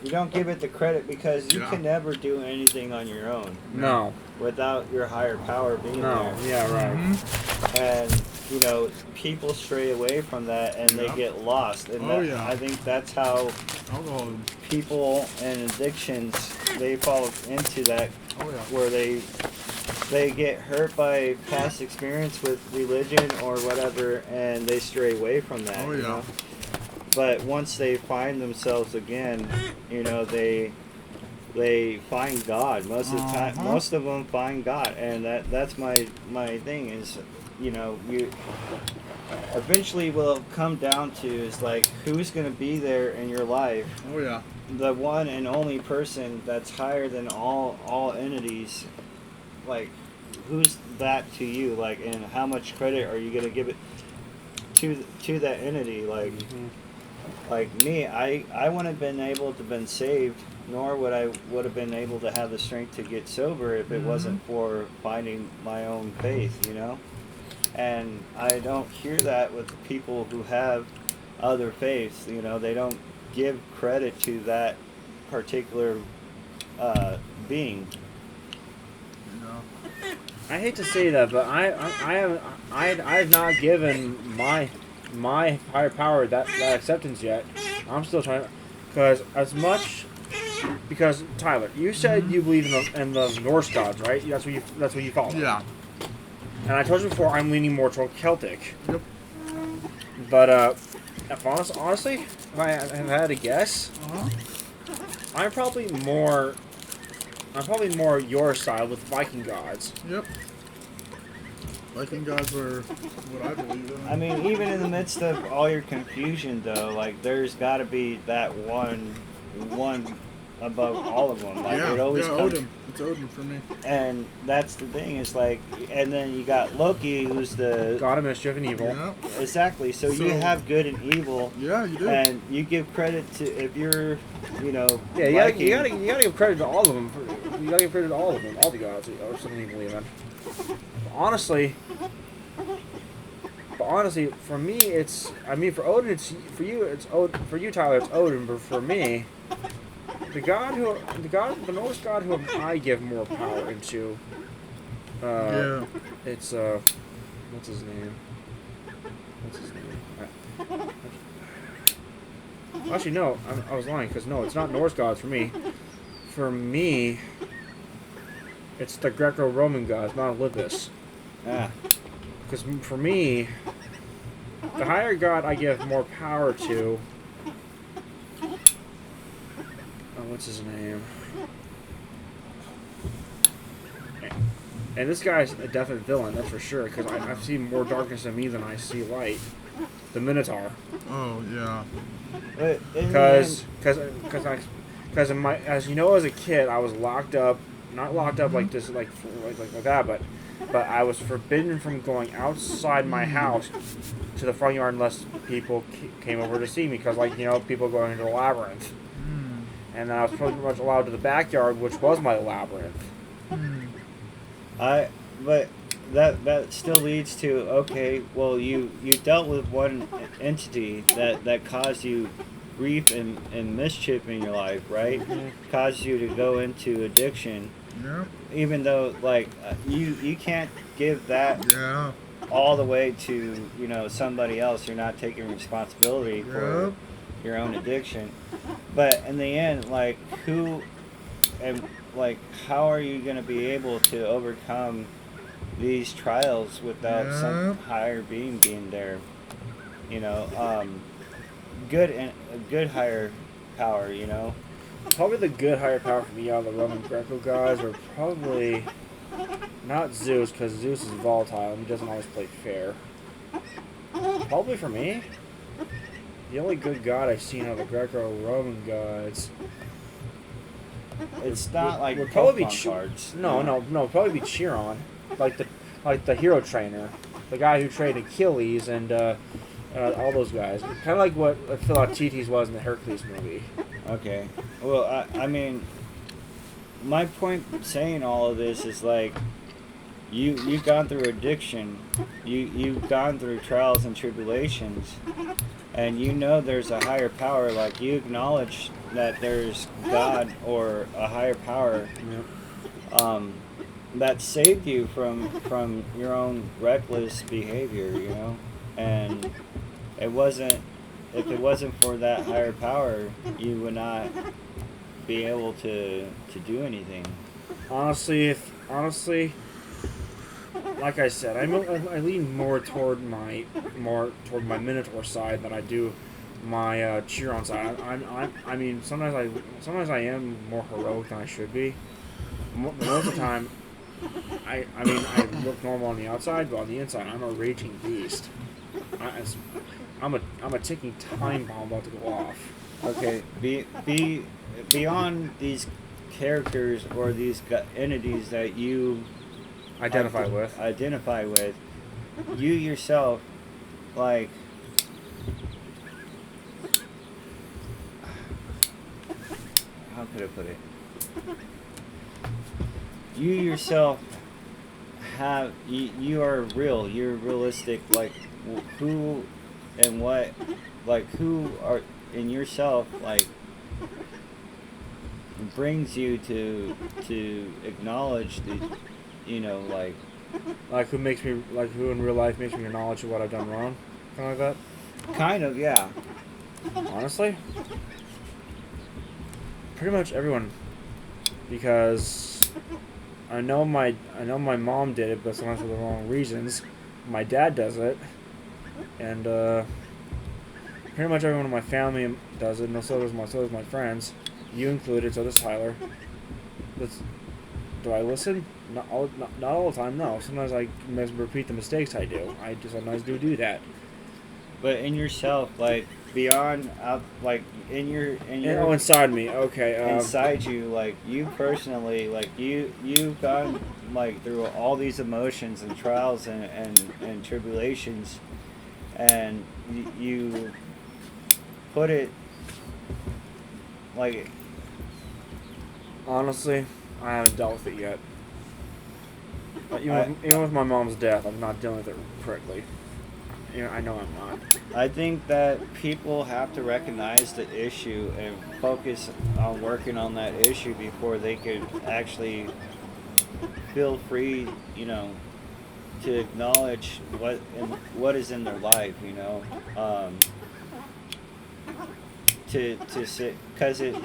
you don't give it the credit because you Yeah. can never do anything on your own No. without your higher power being No. there. Yeah. Right. Mhm. And people stray away from that and they Yeah. get lost. And Oh, that, yeah. I think that's how Alcoholism. people and addictions they fall into that Oh yeah. where they get hurt by past experience with religion or whatever and they stray away from that. Oh, you yeah. know? But once they find themselves again, they find God most of the time. Uh-huh. Most of them find God, and that's my thing is, you eventually will come down to is like who's going to be there in your life. Oh yeah. The one and only person that's higher than all entities, like who's that to you? Like, and how much credit are you going to give it to that entity? Like. Mhm. Like me, I wouldn't have been able to been saved, nor would have been able to have the strength to get sober if it wasn't for finding my own faith, And I don't hear that with the people who have other faiths, they don't give credit to that particular being. Yeah. I hate to say that, but I've not given my higher power that acceptance yet. I'm still trying because Tyler, you said you believe in the Norse gods, right? That's what you follow. Yeah. And I told you before, I'm leaning more toward Celtic. Yep. But honestly, if I had to guess, Uh-huh. I'm probably more your side with Viking gods. Yep. Viking gods are what I believe in. I mean, even in the midst of all your confusion, though, like there's got to be that one above all of them. Like yeah, it always yeah, comes, Odin. It's Odin for me. and that's the thing. Is like, and then you got Loki, who's the God of mischief and evil. Yeah. exactly. So you So- have good and evil, Yeah, you do. and you give credit to if you're, Yeah, you Viking, gotta give credit to all of them. You gotta give credit to all of them, all the gods or something you believe in. Honestly, for me, for Odin, it's for you, Tyler, it's Odin. But for me, the Norse god who I give more power into, Yeah. it's what's his name? Actually, no, I was lying because no, it's not Norse gods for me. For me, it's the Greco-Roman gods, not Olympus. ah, Because for me, the higher god I give more power to. What's his name? And this guy's a definite villain, that's for sure. Because I've seen more darkness in me than I see light. The Minotaur. Oh yeah. but in the Because as you know, as a kid, I was locked up. Not locked up like this, like that, but I was forbidden from going outside my house to the front yard unless people came over to see me. Because people going into the labyrinth, and then I was pretty much allowed to the backyard, which was my labyrinth. but that still leads to okay. Well, you dealt with one entity that caused you grief and mischief in your life, right? Caused you to go into addiction. Yeah. Even though you can't give that Yeah. all the way to somebody else. You're not taking responsibility for Yep. your own addiction. But in the end, who and how are you going to be able to overcome these trials without some Yep. higher being there? Good and a good higher power. Probably the good higher power for me out of the Roman Greco gods are probably not Zeus, because Zeus is volatile and he doesn't always play fair. Probably for me, the only good god I've seen out of the Greco-Roman gods. It's not like would probably be Pokemon cards. No, probably be Chiron, like the hero trainer, the guy who trained Achilles and all those guys. Kind of like what Philoctetes was in the Hercules movie. Okay. Well, I mean, my point saying all of this is you've gone through addiction, you've gone through trials and tribulations, and you know there's a higher power. Like, you acknowledge that there's God or a higher power, that saved you from your own reckless behavior, you know. And it wasn't if it wasn't for that higher power, you would not be able to do anything. Honestly, like I said, I lean more toward my Minotaur side than I do my Chiron side. I mean, sometimes I am more heroic than I should be. Most of the time, I look normal on the outside, but on the inside, I'm a raging beast. I'm a ticking time bomb about to go off. Okay, beyond these characters or these entities that you Identify with, you yourself, like, how could I put it? You yourself you are real. You're realistic. Like, who and what, like, who are in yourself, like, brings you to acknowledge the, you know, like who in real life makes me acknowledge what I've done wrong, kind of like that. Kind of, yeah. Honestly, pretty much everyone, because I know my mom did it, but sometimes for the wrong reasons. My dad does it, and pretty much everyone in my family does it. And so does my friends, you included. So does Tyler. Do I listen? Not all the time. No. Sometimes I repeat the mistakes I do. I just sometimes do that. But in yourself, like, beyond, like, in your inside me. Okay. Inside you, like, you personally, like, you've gone, like, through all these emotions and trials and tribulations, and you put it, like, honestly, I haven't dealt with it yet. Even with my mom's death, I'm not dealing with it correctly. You know, I know I'm not. I think that people have to recognize the issue and focus on working on that issue before they could actually feel free, you know, to acknowledge what is in their life, you know. To sit, because it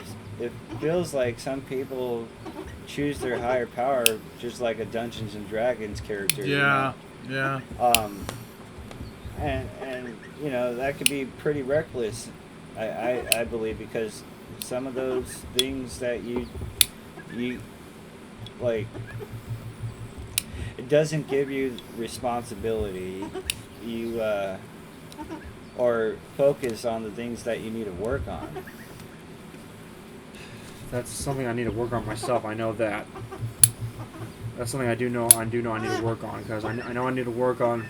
feels like some people choose their higher power just like a Dungeons and Dragons character. Yeah, you know? yeah. And you know, that could be pretty reckless, I believe, because some of those things that you like, it doesn't give you responsibility. You or focus on the things that you need to work on. That's something I need to work on myself. I know that. That's something I do know I need to work on, because I know I need to work on.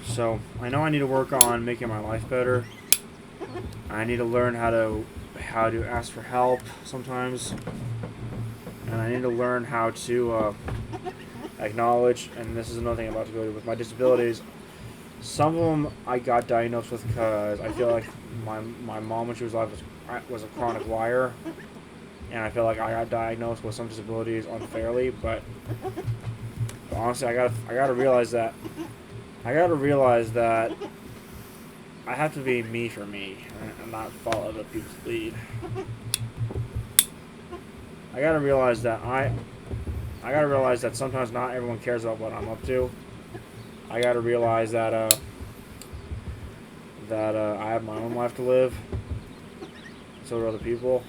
So I know I need to work on making my life better. I need to learn how to ask for help sometimes, and I need to learn how to acknowledge. And this is another thing I'm about to go to with my disabilities. Some of them I got diagnosed with because I feel like my mom, when she was alive, was a chronic liar, and I feel like I got diagnosed with some disabilities unfairly. But honestly, I gotta realize that I have to be me for me and not follow other people's lead. I gotta realize that sometimes not everyone cares about what I'm up to. I gotta realize that I have my own life to live. So do other people.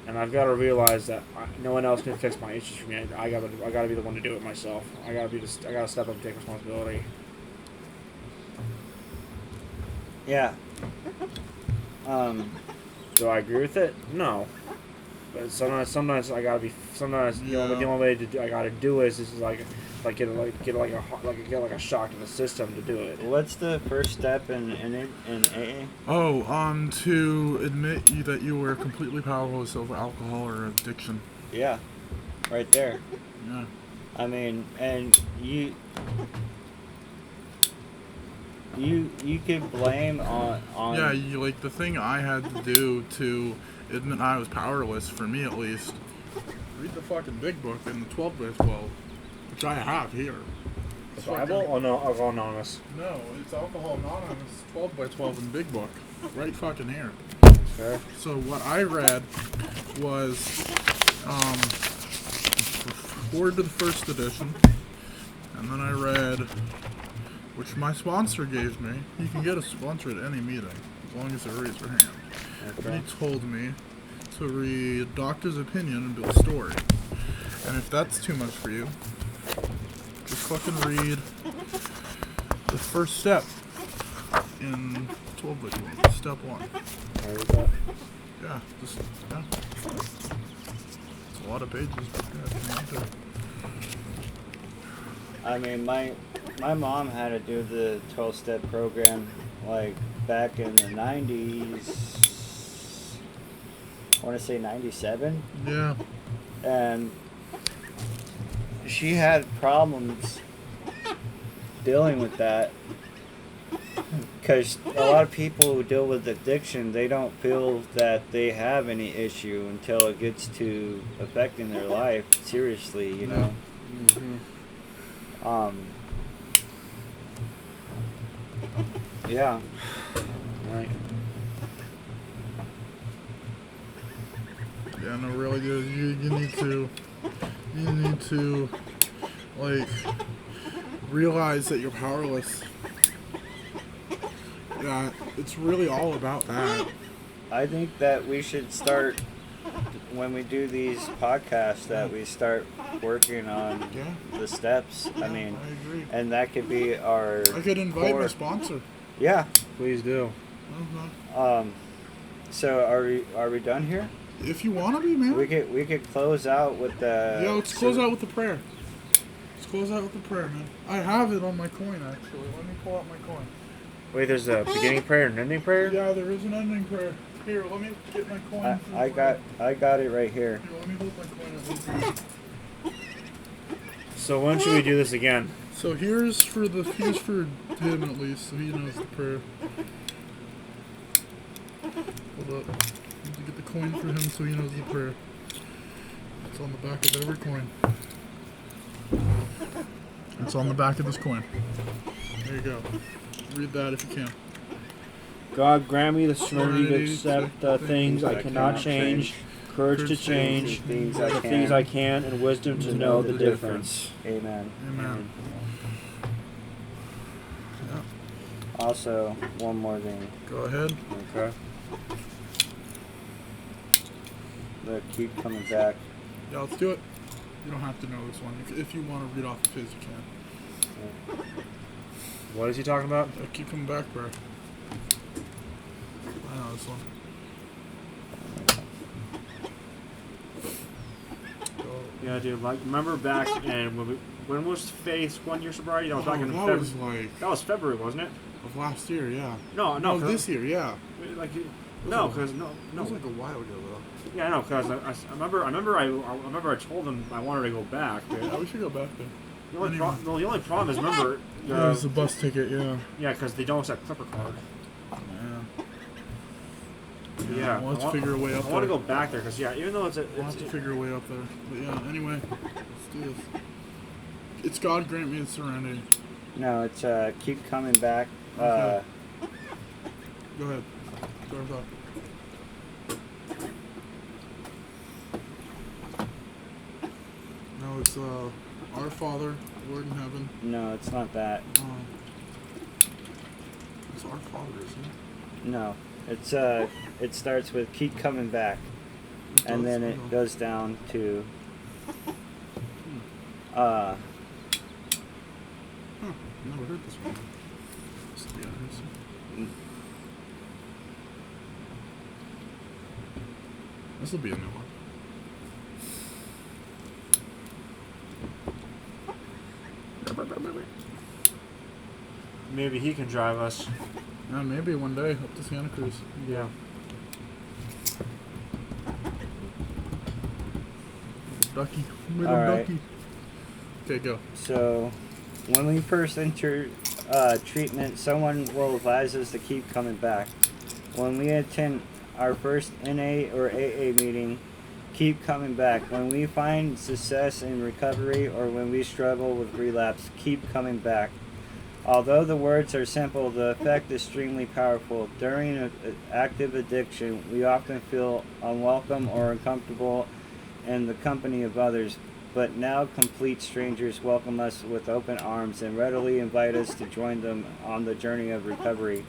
And I've got to realize that no one else can fix my issues for me. I gotta be the one to do it myself. I gotta step up and take responsibility. Yeah. Do I agree with it? No. But sometimes I gotta be. Sometimes the only way I gotta do is get a shock to the system to do it. What's the first step in AA? To admit that you were completely powerless over alcohol or addiction. Yeah. right there. Yeah. I mean, and you could blame on Yeah, you like the thing I had to do to admit I was powerless, for me at least. Read the fucking big book in the 12 by 12, which I have here. It's Bible fucking- or no? Alcohol Anonymous. No, it's Alcohol Anonymous 12 by 12 in big book, right fucking here. Fair. So what I read was forward to the first edition, and then I read, which my sponsor gave me. You can get a sponsor at any meeting as long as they raise their hand. Okay. And he told me to read Doctor's Opinion and Bill's Story. And if that's too much for you, just fucking read the first step in 12 by 12, step 1. I read that. Yeah, just, yeah. It's a lot of pages, but yeah, if you want to. I mean, my mom had to do the 12-step program like back in the 90s. I want to say 97. Yeah. And she had problems dealing with that because a lot of people who deal with addiction, they don't feel that they have any issue until it gets to affecting their life seriously, you know. Mm-hmm. Yeah. Right. Yeah, no, really, dude. You need to, like, realize that you're powerless. Yeah, it's really all about that. I think that we should start, when we do these podcasts, that we start working on Yeah. the steps. Yeah, I mean, I agree. and that could be our. I could invite my core- sponsor. Yeah. Please do. So are we done here? If you want to be, man. We could close out with the. Yeah, let's close out with the prayer. Let's close out with the prayer, man. I have it on my coin, actually. Let me pull out my coin. Wait, there's a beginning prayer and ending prayer? Yeah, there is an ending prayer. Here, let me get my coin. I got it right here. Here, let me hold my coin up. So when should we do this again? So here's for him at least, so he knows the prayer. Hold up. Need to get the coin for him so he knows the prayer. It's on the back of every coin. It's on the back of this coin. There you go. Read that if you can. God grant me the serenity to Serenity accept to the things I cannot change, courage to change Things the I things can. I can, and wisdom to know the difference. Amen. Amen. Yeah. Also, one more thing. Go ahead. Okay. Keep coming back. Yeah, let's do it. You don't have to know this one. If you want to read off of his, you can. What is he talking about? Keep coming back, bro. I know this one. Yeah, dude. Like, remember back in when was Faith's 1 year sobriety? That was back in that February. was like That was February, wasn't it? of last year, yeah. No, No, 'cause- this year, yeah. Like, was no, like- because It no. was like a while ago, though. Yeah, I know, because I remember I told him I wanted to go back. Dude. Yeah, we should go back there. The only, Anyway. the only problem is, remember, Yeah, it was the bus ticket, yeah. yeah, because they don't accept Clipper card. Yeah. Yeah, We'll have I to want- figure a way up I there. want to go back there because even though We'll have to figure a way up there. But yeah, anyway, let's do this. It's God grant me the serenity. No, it's keep coming back. Okay. Go ahead. Start us off. No, it's Our Father, Lord in heaven. No, it's not that. It's Our Father, isn't it? No, it's it starts with keep coming back, and then it goes down to Huh, never heard this one. Yeah, this will be a new one. maybe he can drive us. Yeah, maybe one day up to Santa Cruz. Yeah. ducky. Little All right. ducky. Okay, go. So, when we first enter treatment, someone will advise us to keep coming back. When we attend our first NA or AA meeting, keep coming back. When we find success in recovery or when we struggle with relapse, keep coming back. Although the words are simple, the effect is extremely powerful. During an active addiction, we often feel unwelcome or uncomfortable in the company of others, but now complete strangers welcome us with open arms and readily invite us to join them on the journey of recovery.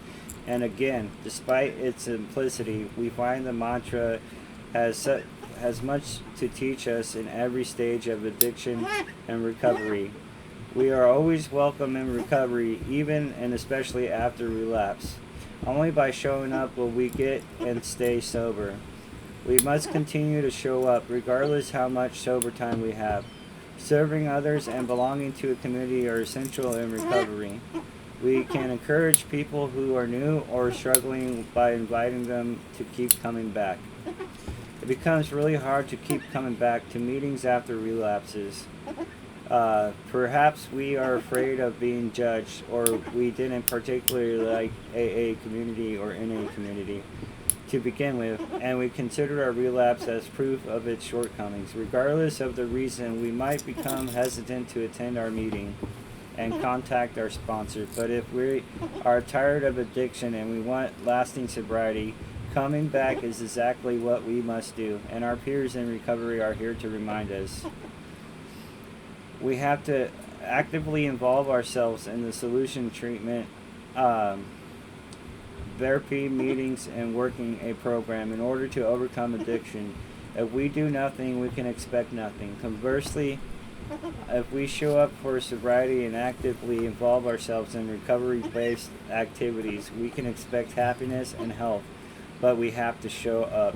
And again, despite its simplicity, we find the mantra has much to teach us in every stage of addiction and recovery. We are always welcome in recovery, even and especially after relapse. Only by showing up will we get and stay sober. We must continue to show up, regardless how much sober time we have. Serving others and belonging to a community are essential in recovery. We can encourage people who are new or struggling by inviting them to keep coming back. It becomes really hard to keep coming back to meetings after relapses. Perhaps we are afraid of being judged, or we didn't particularly like AA community or NA community to begin with, and we considered our relapse as proof of its shortcomings. Regardless of the reason, we might become hesitant to attend our meeting and contact our sponsor. But if we are tired of addiction and we want lasting sobriety, coming back is exactly what we must do, and our peers in recovery are here to remind us. We have to actively involve ourselves in the solution treatment, therapy meetings, and working a program in order to overcome addiction. If we do nothing, we can expect nothing. Conversely, if we show up for sobriety and actively involve ourselves in recovery-based activities, we can expect happiness and health, but we have to show up.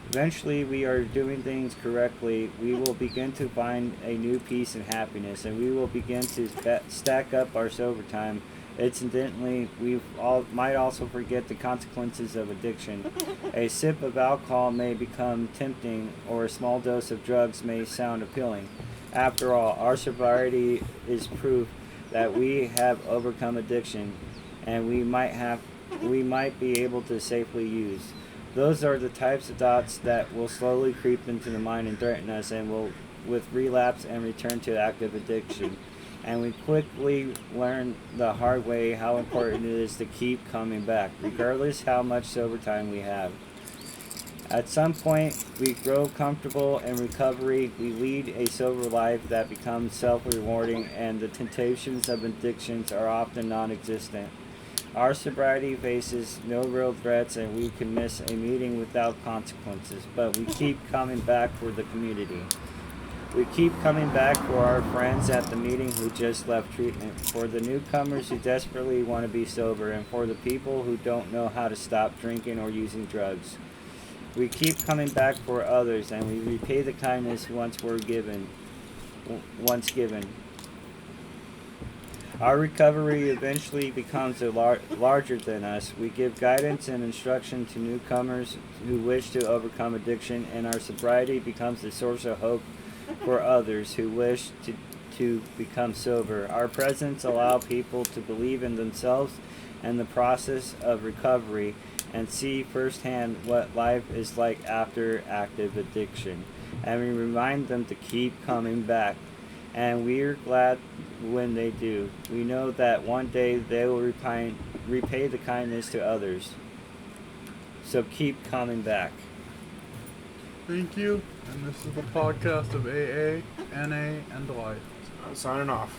Eventually, we are doing things correctly. We will begin to find a new peace and happiness, and we will begin to stack up our sober time. Incidentally, we might also forget the consequences of addiction. A sip of alcohol may become tempting, or a small dose of drugs may sound appealing. After all, our sobriety is proof that we have overcome addiction, and we might be able to safely use. Those are the types of thoughts that will slowly creep into the mind and threaten us, and will with relapse and return to active addiction. And we quickly learn the hard way how important it is to keep coming back, regardless how much sober time we have. At some point, we grow comfortable in recovery. We lead a sober life that becomes self-rewarding, and the temptations of addictions are often non-existent. Our sobriety faces no real threats, and we can miss a meeting without consequences, but we keep coming back for the community. We keep coming back for our friends at the meeting who just left treatment, for the newcomers who desperately want to be sober, and for the people who don't know how to stop drinking or using drugs. We keep coming back for others, and we repay the kindness once given. Our recovery eventually becomes larger than us. We give guidance and instruction to newcomers who wish to overcome addiction, and our sobriety becomes a source of hope for others who wish to become sober. Our presence allows people to believe in themselves and the process of recovery and see firsthand what life is like after active addiction. And we remind them to keep coming back. And we're glad when they do. We know that one day they will repay the kindness to others. So keep coming back. Thank you. And this is the podcast of AA, NA, and Life. Signing off.